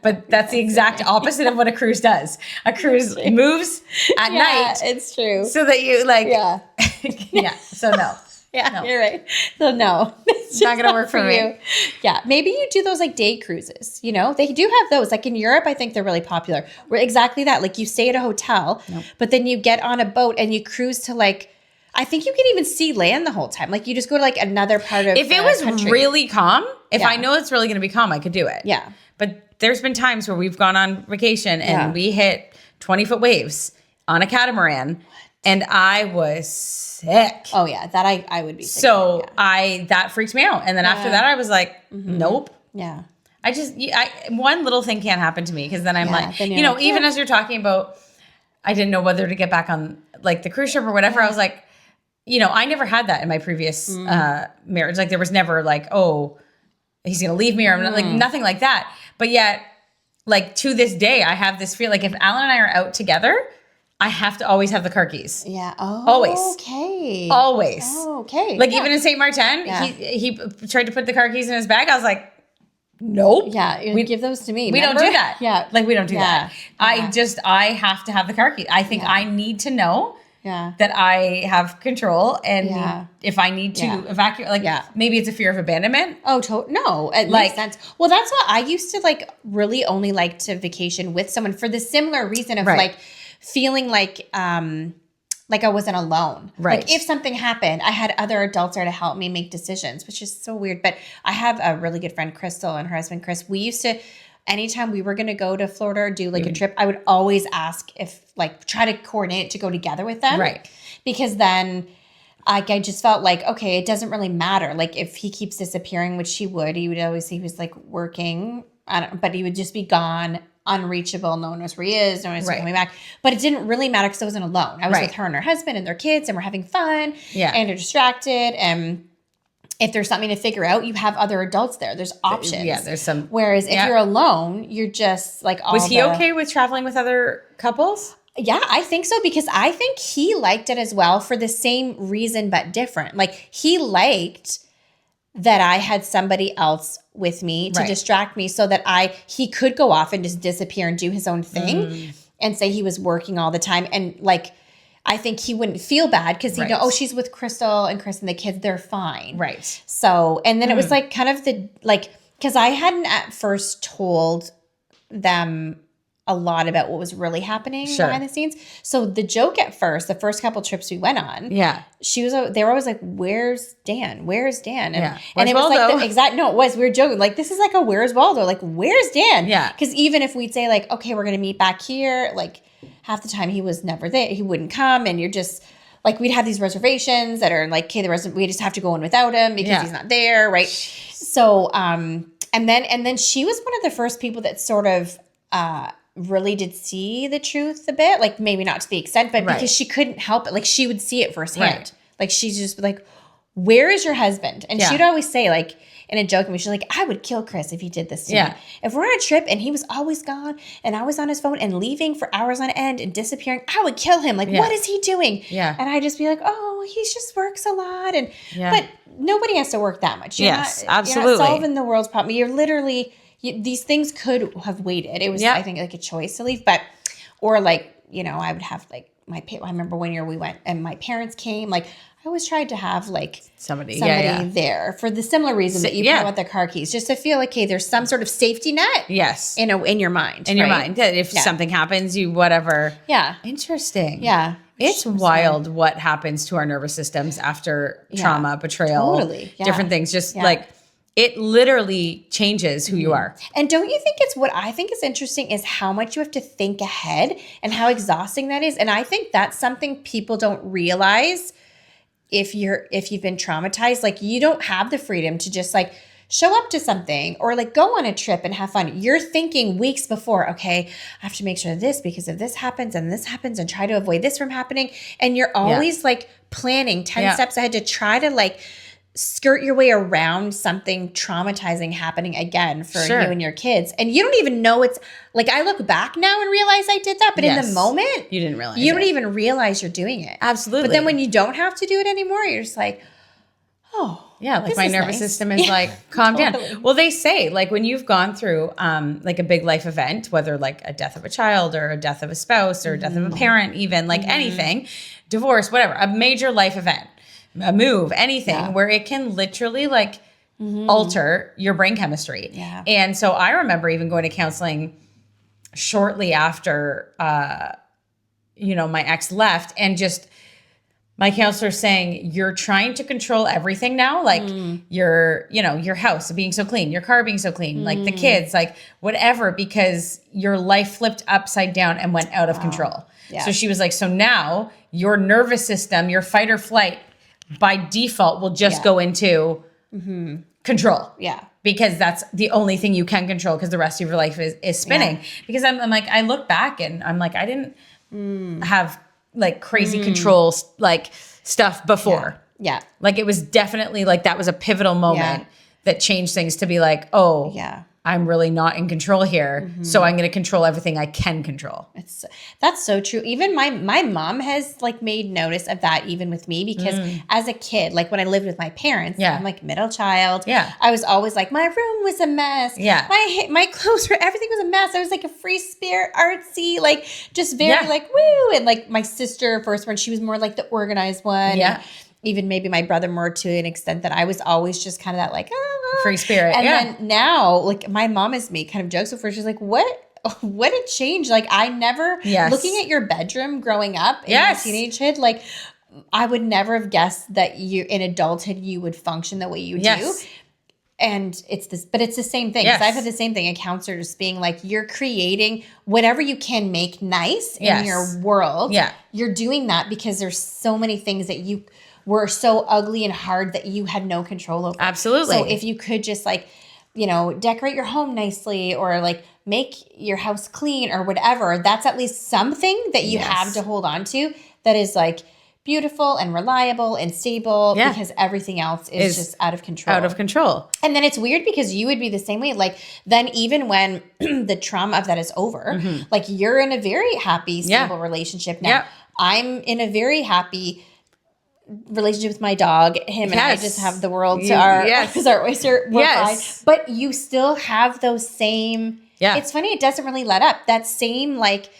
But that's the exact opposite of what a cruise does. A cruise moves at night. It's true. So that you like, so no. You're right. So no, it's not going to work for me. You. Yeah. Maybe you do those like day cruises, they do have those. Like in Europe, I think they're really popular. Where exactly that, like you stay at a hotel, but then you get on a boat and you cruise to like, I think you can even see land the whole time. Like you just go to like another part of If it was country. really calm, if I know it's really going to be calm, I could do it. Yeah. But there's been times where we've gone on vacation and we hit 20-foot waves on a catamaran and I was sick. Oh yeah, that I would be sick. So that freaks me out. And then after that I was like, nope. Yeah. One little thing can't happen to me because then I'm like, even as you're talking about, I didn't know whether to get back on like the cruise ship or whatever. I was like, I never had that in my previous marriage. Like there was never like, oh, he's going to leave me or I'm not, like nothing like that. But yet, like to this day, I have this feel like if Alan and I are out together, I have to always have the car keys. Yeah. Oh, always. Okay. Always. Oh, okay. Like even in St. Martin, he tried to put the car keys in his bag. I was like, nope. Yeah. We give those to me. We don't do that. Yeah. Like we don't do that. I have to have the car keys. I think I need to know that I have control and if I need to evacuate, like maybe it's a fear of abandonment. Oh, no, it makes sense. Well, that's what I used to like really only like to vacation with someone for the similar reason of like feeling like I wasn't alone. Right. Like if something happened, I had other adults there to help me make decisions, which is so weird. But I have a really good friend, Crystal, and her husband, Chris. We used to, anytime we were going to go to Florida or do like a trip, I would always ask if like try to coordinate to go together with them. Right. Because then I just felt like, okay, it doesn't really matter. Like if he keeps disappearing, which he would always say he was like working, but he would just be gone, unreachable. No one knows where he is. No one knows coming back. But it didn't really matter because I wasn't alone. I was with her and her husband and their kids and we're having fun and they're distracted. And if there's something to figure out, you have other adults there. There's options. Yeah, there's some. Whereas if you're alone, you're just like all Was he okay with traveling with other couples? Yeah, I think so because I think he liked it as well for the same reason but different. Like he liked that I had somebody else with me to distract me so that he could go off and just disappear and do his own thing and say he was working all the time. And like, I think he wouldn't feel bad because he'd know, oh, she's with Crystal and Chris and the kids. They're fine. Right. So, and then it was like kind of because I hadn't at first told them a lot about what was really happening behind the scenes. So the joke at first, the first couple trips we went on, they were always like, "Where's Dan? Where's Dan?" And it was Waldo? Like we were joking, like this is like a "Where's Waldo?" Like where's Dan? Yeah. Because even if we'd say like, "Okay, we're gonna meet back here," like half the time he was never there. He wouldn't come, and you're just like we'd have these reservations that are like, "Okay, we just have to go in without him because he's not there," right? So and then she was one of the first people that sort of really did see the truth a bit, like maybe not to the extent, but because she couldn't help it, like she would see it firsthand. Like she's just like, "Where is your husband?" And she'd always say like in a joking way, she's like, "I would kill Chris if he did this to me. If we're on a trip and he was always gone and I was on his phone and leaving for hours on end and disappearing, I would kill him. Like what is he doing?" And I'd just be like, "Oh, he just works a lot." And but nobody has to work that much. Absolutely. You're not solving the world's problem. You're literally these things could have waited. It was, I think, like a choice to leave, or like, I would have like I remember one year we went and my parents came, like I always tried to have like somebody there for the similar reason that you put with the car keys, just to feel like, hey, there's some sort of safety net. Yes. In your mind. In your mind. That if something happens, you whatever. Yeah. Interesting. Yeah. It's wild what happens to our nervous systems after trauma, betrayal, different things. Just like it literally changes who you are. And don't you think it's what I think is interesting is how much you have to think ahead and how exhausting that is. And I think that's something people don't realize if you've been traumatized. Like you don't have the freedom to just like show up to something or like go on a trip and have fun. You're thinking weeks before, okay, I have to make sure this because if this happens and try to avoid this from happening. And you're always like planning 10 steps ahead to try to like skirt your way around something traumatizing happening again for you and your kids. And you don't even know it's like, I look back now and realize I did that. But in the moment, you didn't realize you don't even realize you're doing it. Absolutely. But then when you don't have to do it anymore, you're just like, oh, yeah, like my nervous system is like, calm down. Well, they say like when you've gone through like a big life event, whether like a death of a child or a death of a spouse or a death of a parent, even like anything, divorce, whatever, a major life event, a move, anything where it can literally like alter your brain chemistry. Yeah. And so I remember even going to counseling shortly after, my ex left and just my counselor saying, you're trying to control everything now. Like your house being so clean, your car being so clean, like the kids, like whatever, because your life flipped upside down and went out of control. Yeah. So she was like, so now your nervous system, your fight or flight by default will just go into control. Yeah. Because that's the only thing you can control because the rest of your life is spinning. Yeah. Because I'm like, I look back and I'm like, I didn't have like crazy control like stuff before. Yeah. Like it was definitely like that was a pivotal moment that changed things to be like, oh, I'm really not in control here. So I'm going to control everything I can control. That's so true. Even my mom has like made notice of that even with me because as a kid, like when I lived with my parents, I'm like middle child. Yeah. I was always like, my room was a mess. Yeah. My clothes were, everything was a mess. I was like a free spirit, artsy, like just very like woo. And like my sister, firstborn, she was more like the organized one. Yeah. And even maybe my brother more to an extent that I was always just kind of that like, free spirit. And then now, like my mom has made kind of jokes before. She's like, what a change. Like I never, looking at your bedroom growing up in your teenagehood, like I would never have guessed that you in adulthood, you would function the way you do. And it's the same thing. Because I've had the same thing. A counselor just being like, you're creating whatever you can make nice in your world. Yeah. You're doing that because there's so many things that you were so ugly and hard that you had no control over. Absolutely. So if you could just like, decorate your home nicely or like make your house clean or whatever, that's at least something that you have to hold on to that is like beautiful and reliable and stable because everything else is just out of control. Out of control. And then it's weird because you would be the same way. Like then even when the trauma of that is over, like you're in a very happy, stable relationship now. Yep. I'm in a very happy relationship with my dog. Him and I just have the world to our oyster. We're fine. But you still have those same. Yeah. It's funny. It doesn't really let up. That same like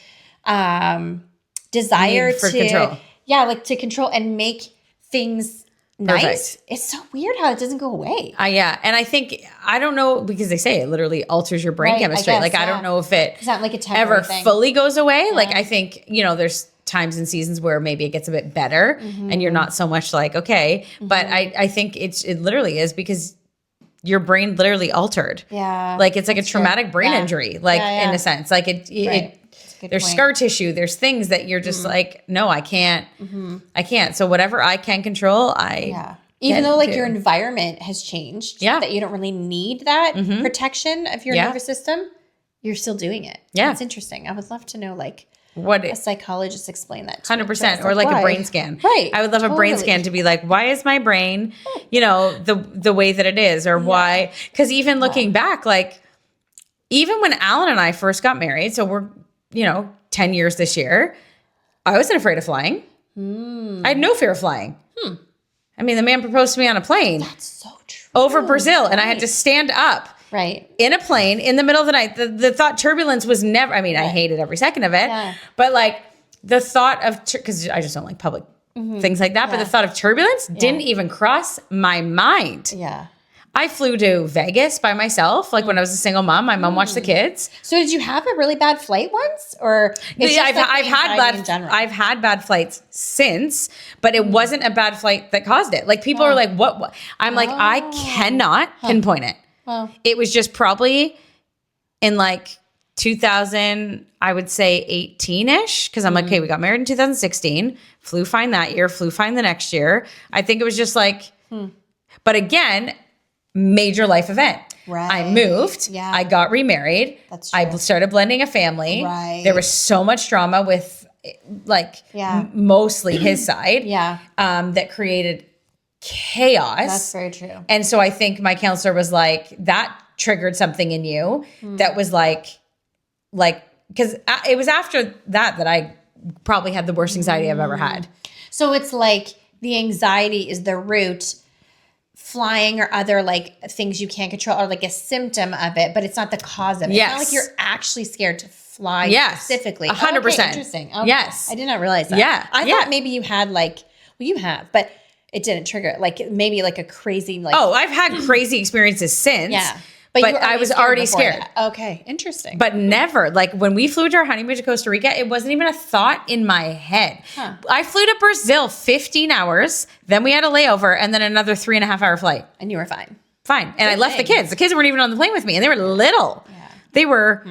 desire for control. Yeah, like to control and make things nice. It's so weird how it doesn't go away. Yeah, and I think I don't know because they say it literally alters your brain chemistry. I don't know if it's not like a ever fully goes away. Yeah. Like I think there's times and seasons where maybe it gets a bit better and you're not so much like, okay. But I think it literally is because your brain literally altered. Yeah. Like it's like a traumatic brain injury, like in a sense. Like there's scar tissue, there's things that you're just like, no, I can't. I can't. So whatever I can control, even though like your environment has changed, that you don't really need that protection of your nervous system, you're still doing it. Yeah. It's interesting. I would love to know like what a psychologist explain that 100% or like a brain scan. Right. I would love a brain scan to be like, why is my brain, the way that it is or why? Because even looking back, like even when Alan and I first got married, so we're, 10 years this year, I wasn't afraid of flying. I had no fear of flying. I mean, the man proposed to me on a plane. That's so true. Over Brazil. And I had to stand up. Right. In a plane in the middle of the night. The thought turbulence was never, I mean, I hated every second of it. Yeah. But like the thought of, because I just don't like public things like that. But the thought of turbulence didn't even cross my mind. Yeah. I flew to Vegas by myself. Like when I was a single mom, my mom watched the kids. So did you have a really bad flight once, or I've had bad flights since, but it wasn't a bad flight that caused it. Like people are like, what? I'm like, I cannot pinpoint it. It was just probably in like 2000, I would say 18-ish. Cause I'm like, okay, we got married in 2016, flew fine that year, flew fine the next year. I think it was just like, but again, major life event. Right. I moved. Yeah. I got remarried. That's true. I started blending a family. Right. There was so much drama with like mostly his side. That created chaos. That's very true. And so I think my counselor was like, that triggered something in you that was like, because it was after that I probably had the worst anxiety I've ever had. So it's like the anxiety is the root. Flying or other like things you can't control are like a symptom of it, but it's not the cause of it. Yes. It's not like you're actually scared to fly specifically. 100%. Okay, interesting. Okay. Yes. I did not realize that. Yeah. I thought maybe you had like, well, you have, but it didn't trigger it. Like maybe like a crazy like. Oh, I've had crazy experiences since. Yeah. But I was already scared. That. Okay, interesting. But never, like when we flew to our honeymoon to Costa Rica, it wasn't even a thought in my head. I flew to Brazil 15 hours, then we had a layover, and then another 3.5-hour flight. And you were fine. Fine. And I left the kids. The kids weren't even on the plane with me, and they were little. Yeah. They were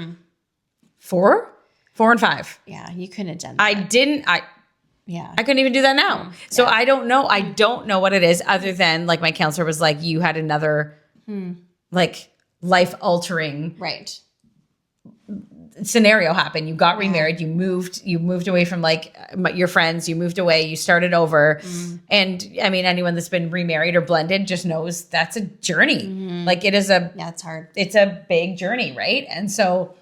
4 and 5. Yeah, you couldn't have done that. I couldn't even do that now. So I don't know. I don't know what it is other than like my counselor was like, you had another like life-altering scenario happen. You got remarried, you moved away from like your friends, you moved away, you started over. And I mean, anyone that's been remarried or blended just knows that's a journey. Like it is it's hard. It's a big journey, right? And so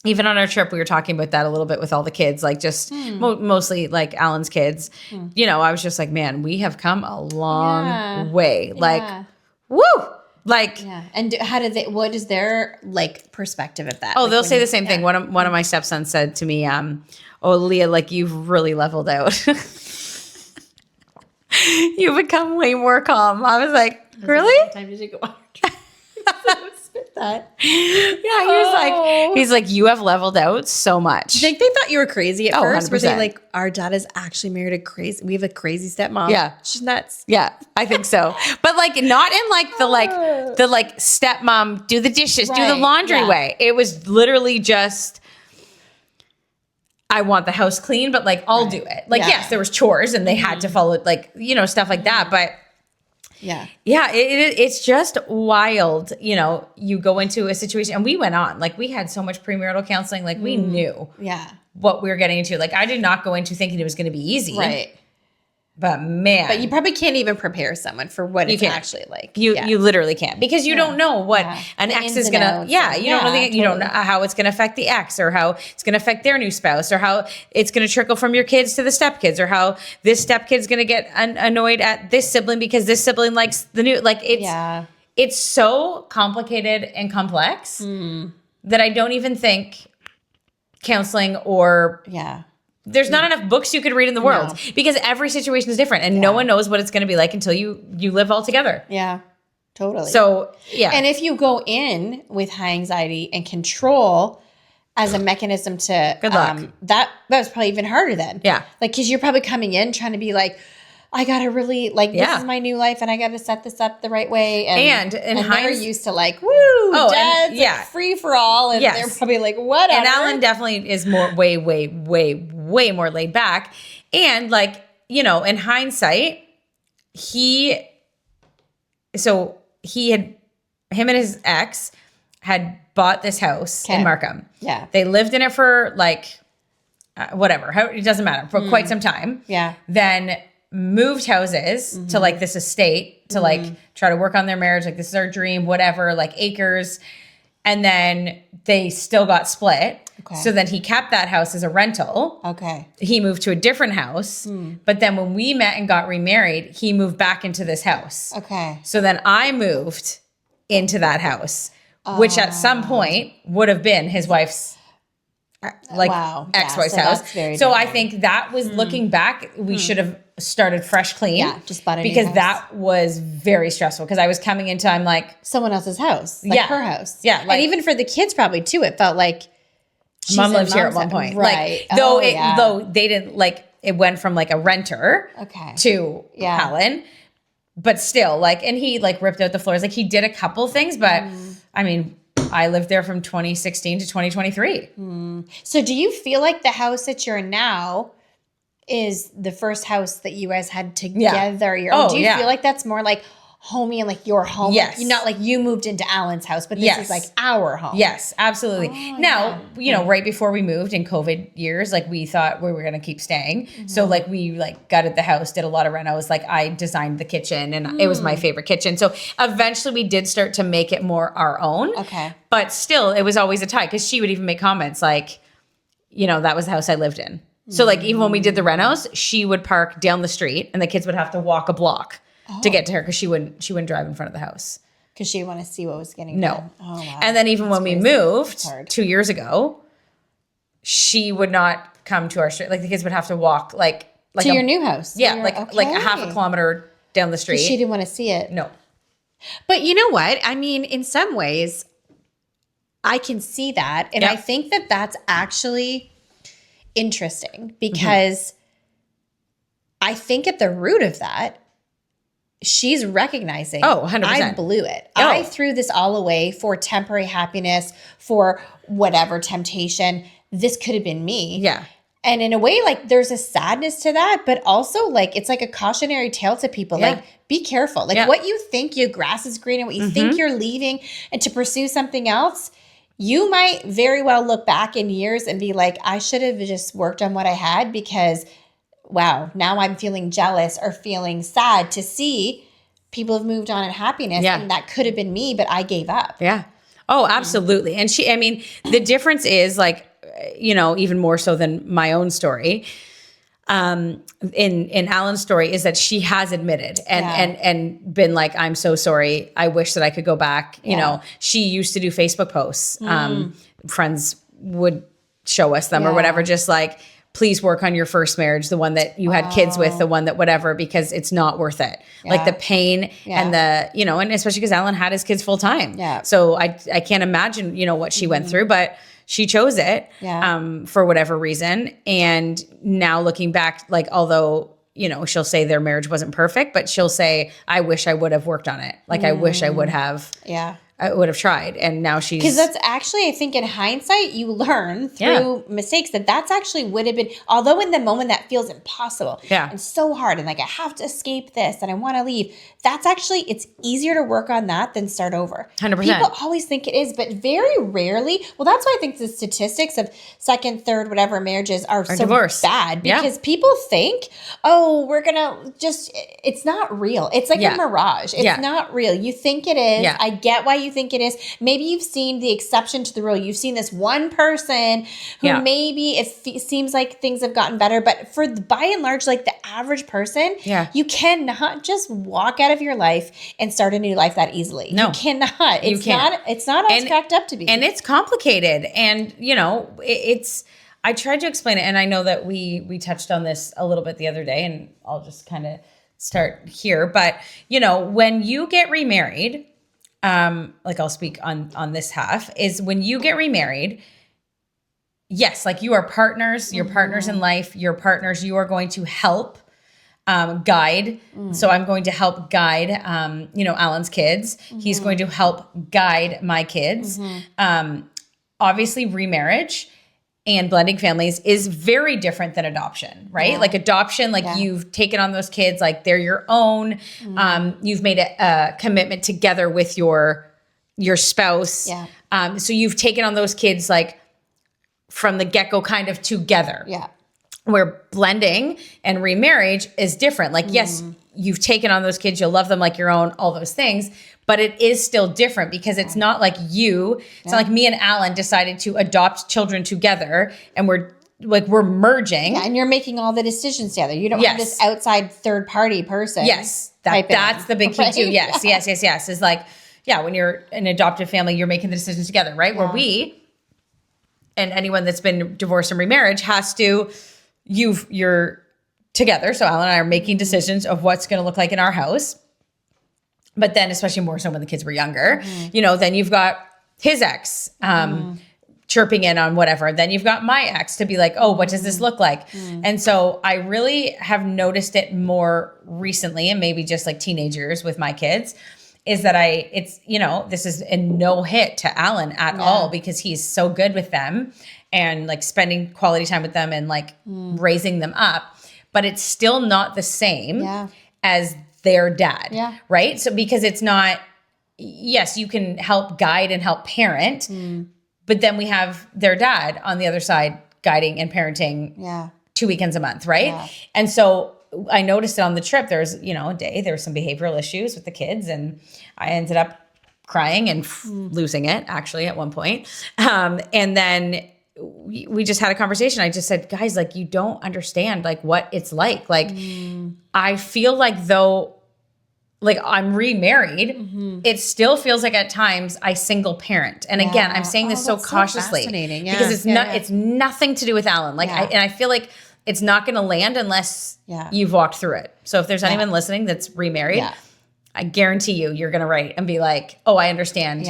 even on our trip, we were talking about that a little bit with all the kids, like just mostly like Alan's kids. You know, I was just like, man, we have come a long way. Like, woo! Like, and what is their like perspective of that? Oh, like, they'll say the same thing. One of my stepsons said to me, oh, Leah, like you've really leveled out. You've become way more calm. I was like, really? Time to take a walk. Spit that. Yeah, he's like, you have leveled out so much. Do you think they thought you were crazy at first? 100%. Were they like, our dad is actually married we have a crazy stepmom. Yeah. She's nuts. Yeah, I think so. But like not in like the stepmom do the dishes, do the laundry way. It was literally just I want the house clean, but like I'll do it. Like yes, there was chores and they had to follow like, you know, stuff like that, but it's just wild. You know, you go into a situation and we went on, like we had so much premarital counseling, like we knew what we were getting into. Like I did not go into thinking it was going to be easy. Right. But man. But you probably can't even prepare someone for what it's actually like. You literally can't because you don't know what an ex is going to, you don't know how it's going to affect the ex or how it's going to affect their new spouse or how it's going to trickle from your kids to the stepkids or how this stepkid's going to get annoyed at this sibling because this sibling likes the new, like it's so complicated and complex that I don't even think counseling or there's not enough books you could read in the world because every situation is different and no one knows what it's going to be like until you live all together. Yeah, totally. So, And if you go in with high anxiety and control as a mechanism to, good luck. That was probably even harder then. Yeah. Like, cause you're probably coming in trying to be like, I gotta really like this is my new life, and I gotta set this up the right way. And they're used to like, woo, dad's like free for all, and they're probably like, whatever. And Alan definitely is way more laid back, and like in hindsight, him and his ex had bought this house in Markham. Yeah, they lived in it for like whatever, it doesn't matter for quite some time. Yeah, then moved houses to like this estate to like try to work on their marriage. Like this is our dream, whatever, like acres. And then they still got split. Okay. So then he kept that house as a rental. Okay. He moved to a different house. But then when we met and got remarried, he moved back into this house. Okay. So then I moved into that house, which at some point would have been his wife's like wow. ex-wife's so house. So different. I think that was looking back, we should have started fresh clean. Yeah, just bought a new because house. that was very stressful because I was coming into, I'm like someone else's house, like her house. Yeah. Like, and even for the kids probably too, it felt like mom lived here at one point. Right. Like though they didn't like, it went from like a renter to Alan, but still like, and he like ripped out the floors. Like he did a couple things, but I mean, I lived there from 2016 to 2023. So do you feel like the house that you're in now is the first house that you guys had together? Or do you feel like that's more like homey and like your home? Yes. Like, not like you moved into Alan's house, but this is like our home. Yes, absolutely. Now, you know, right before we moved in COVID years, like we thought we were going to keep staying. So like we like gutted the house, did a lot of renos. Like I designed the kitchen and it was my favorite kitchen. So eventually we did start to make it more our own. Okay. But still, it was always a tie because she would even make comments like, you know, that was the house I lived in. So like even when we did the renos, she would park down the street and the kids would have to walk a block to get to her because she wouldn't drive in front of the house. Because she didn't want to see what was getting done. Oh, wow. And then even when we moved 2 years ago, she would not come to our street. Like the kids would have to walk like to your new house. Yeah, like a half a kilometer down the street. She didn't want to see it. No. But you know what? I mean, in some ways, I can see that. And I think that that's actually interesting because I think at the root of that, she's recognizing, 100%. I blew it. I threw this all away for temporary happiness, for whatever temptation. This could have been me. Yeah. And in a way, like there's a sadness to that, but also like it's like a cautionary tale to people. Like, be careful. Like what you think your grass is green and what you think you're leaving and to pursue something else, you might very well look back in years and be like, I should have just worked on what I had because, wow, now I'm feeling jealous or feeling sad to see people have moved on in happiness. Yeah. And that could have been me, but I gave up. Yeah. Oh, absolutely. And I mean, the difference is like, you know, even more so than my own story. In Alan's story is that she has admitted and been like, I'm so sorry. I wish that I could go back. You know, she used to do Facebook posts. Friends would show us them or whatever, just like, please work on your first marriage, the one that you had kids with, the one that whatever, because it's not worth it. Like the pain and the, you know, and especially because Alan had his kids full time. Yeah. So I can't imagine, you know, what she went through, but she chose it for whatever reason. And now looking back, like, although, you know, she'll say their marriage wasn't perfect, but she'll say, I wish I would have worked on it. Like, I wish I would have. Yeah. I would have tried. And now she's... Because that's actually, I think in hindsight, you learn through mistakes that's actually would have been, although in the moment that feels impossible and so hard and like, I have to escape this and I want to leave. That's actually, it's easier to work on that than start over. 100%. People always think it is, but very rarely. Well, that's why I think the statistics of second, third, whatever marriages are so divorce. Bad because people think, oh, we're going to just, it's not real. It's like a mirage. It's not real. You think it is. I get why you think it is. Maybe you've seen the exception to the rule. You've seen this one person who maybe it seems like things have gotten better, but for by and large, like the average person, you cannot just walk out of your life and start a new life that easily. No, you cannot. It's not all cracked up to be. And it's complicated. And you know, I tried to explain it, and I know that we touched on this a little bit the other day, and I'll just kind of start here. But you know, when you get remarried, like I'll speak on this half, is when you get remarried, yes, like you are partners, you're partners in life, you're partners, you are going to help guide. So I'm going to help guide, you know, Alan's kids. He's going to help guide my kids. Obviously remarriage and blending families is very different than adoption, right? Yeah. Like adoption, like you've taken on those kids, like they're your own. You've made a commitment together with your spouse. Yeah. So you've taken on those kids like from the get-go kind of together. Yeah. Where blending and remarriage is different. Like, yes, you've taken on those kids, you'll love them like your own, all those things, but it is still different because it's not like it's not like me and Alan decided to adopt children together and we're merging. Yeah, and you're making all the decisions together. You don't have this outside third party person. Yes, that's the big key too. Yes, yes. Is like, when you're an adoptive family, you're making the decisions together, right? Where we and anyone that's been divorced and remarriage has to, you're together. So Alan and I are making decisions of what's going to look like in our house. But then, especially more so when the kids were younger, then you've got his ex chirping in on whatever. Then you've got my ex to be like, oh, what does this look like? And so I really have noticed it more recently, and maybe just like teenage years with my kids, is that this is a no hit to Alan at all, because he's so good with them and like spending quality time with them and like raising them up. But it's still not the same as their dad, right? So because it's not, yes, you can help guide and help parent, but then we have their dad on the other side guiding and parenting 2 weekends a month, right? Yeah. And so I noticed it on the trip. There's, a day there were some behavioral issues with the kids, and I ended up crying and losing it actually at one point. And then we just had a conversation. I just said, guys, like, you don't understand like what it's like. Like, I feel like though, like I'm remarried, it still feels like at times I single parent. And again, I'm saying this so cautiously because it's nothing to do with Alan. Like, I feel like it's not going to land unless you've walked through it. So if there's anyone listening that's remarried, I guarantee you're going to write and be like, oh, I understand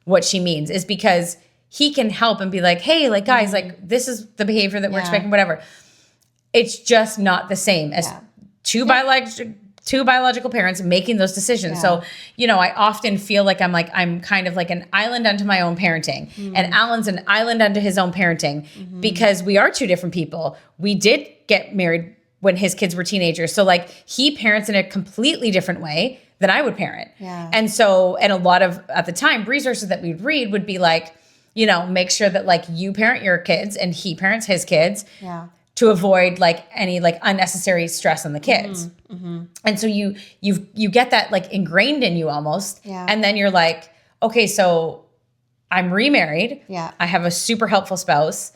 what she means, is because he can help and be like, hey, like guys, like this is the behavior that we're expecting, whatever. It's just not the same as two biological parents making those decisions. So, I often feel like I'm kind of like an island unto my own parenting, and Alan's an island unto his own parenting, because we are two different people. We did get married when his kids were teenagers. So like he parents in a completely different way than I would parent. Yeah. And so, and a lot of, at the time, resources that we'd read would be like, make sure that like you parent your kids and he parents his kids. Yeah. To avoid like any like unnecessary stress on the kids. And so you get that like ingrained in you almost. Yeah. And then you're like, okay, so I'm remarried. Yeah. I have a super helpful spouse,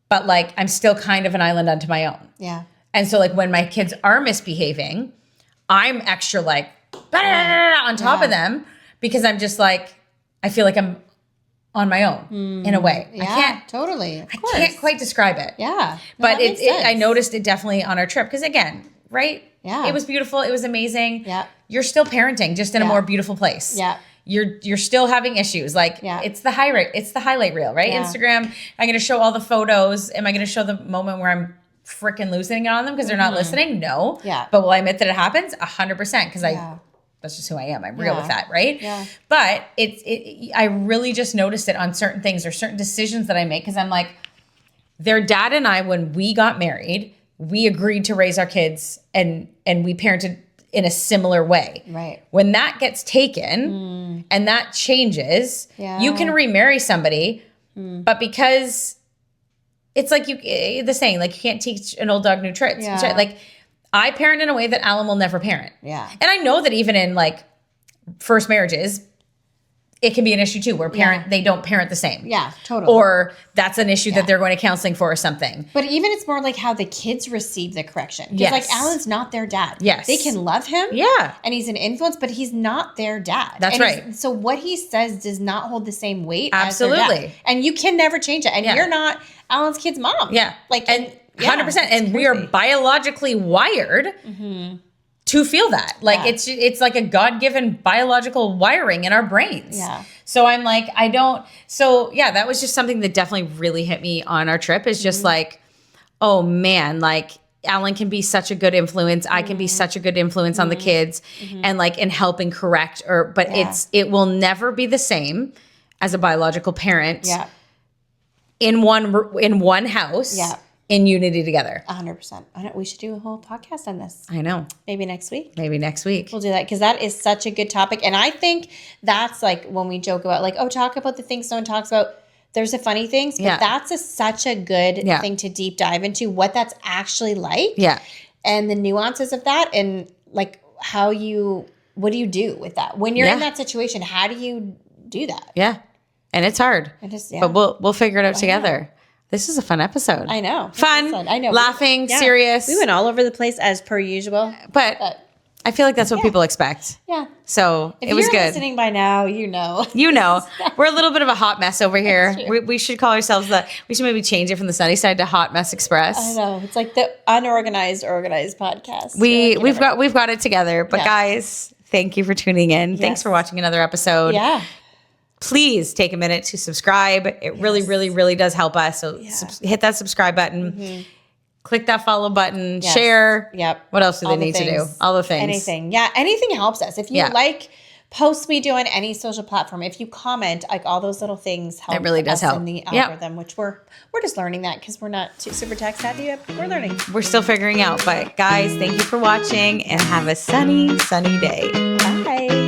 but like I'm still kind of an island unto my own. Yeah. And so like when my kids are misbehaving, I'm extra like on top of them, because I'm just like, I feel like I'm on my own in a way. Yeah, I can't quite describe it. Yeah. But I noticed it definitely on our trip. Because again, right? Yeah. It was beautiful. It was amazing. Yeah. You're still parenting, just in a more beautiful place. Yeah. You're still having issues. Like it's the highlight reel, right? Yeah. Instagram, I'm going to show all the photos. Am I going to show the moment where I'm freaking losing it on them because they're not listening? No. Yeah. But will I admit that it happens? 100%. Because that's just who I am. I'm real with that, right? Yeah. But I really just noticed it on certain things or certain decisions that I make, because I'm like, their dad and I, when we got married, we agreed to raise our kids and we parented in a similar way. Right. When that gets taken and that changes, you can remarry somebody, but because it's like the saying, like you can't teach an old dog new tricks. Yeah. Like I parent in a way that Alan will never parent. Yeah. And I know that even in like first marriages, it can be an issue too, where they don't parent the same. Yeah, totally. Or that's an issue that they're going to counseling for or something. But even it's more like how the kids receive the correction. Because like Alan's not their dad. Yes. They can love him. Yeah. And he's an influence, but he's not their dad. That's right. So what he says does not hold the same weight as their dad. And you can never change it. And you're not Alan's kid's mom. Yeah. Like, 100%. And we are biologically wired to feel that. Like it's like a God-given biological wiring in our brains. Yeah. So I'm like, that was just something that definitely really hit me on our trip, is just like, oh man, like Alan can be such a good influence. I can be such a good influence on the kids and like in helping correct but it will never be the same as a biological parent in one house. Yeah. In unity together. 100%. I know, we should do a whole podcast on this. I know. Maybe next week. We'll do that, because that is such a good topic. And I think that's like when we joke about like, oh, talk about the things no one talks about. There's the funny things, but that's such a good thing to deep dive into, what that's actually like. Yeah. And the nuances of that, and like what do you do with that? When you're in that situation, how do you do that? Yeah. And it's hard. But we'll figure it out together. This is a fun episode. I know. Fun. I know. Laughing, serious. We went all over the place as per usual. But I feel like that's what people expect. Yeah. So if it was you're good. Listening by now, you know. We're a little bit of a hot mess over here. We should call ourselves we should maybe change it from the Sunny Side to Hot Mess Express. I know. It's like the unorganized, organized podcast. We've got it together. But guys, thank you for tuning in. Yes. Thanks for watching another episode. Yeah. Please take a minute to subscribe. It really, really, really does help us. So hit that subscribe button. Mm-hmm. Click that follow button, share. Yep. What else do they need to do? All the things. Anything. Yeah. Anything helps us. If you like posts we do on any social platform, if you comment, like all those little things help. It really does help in the algorithm, which we're just learning that because we're not too super tech savvy yet. We're learning. We're still figuring out. But guys, thank you for watching and have a sunny, sunny day. Bye.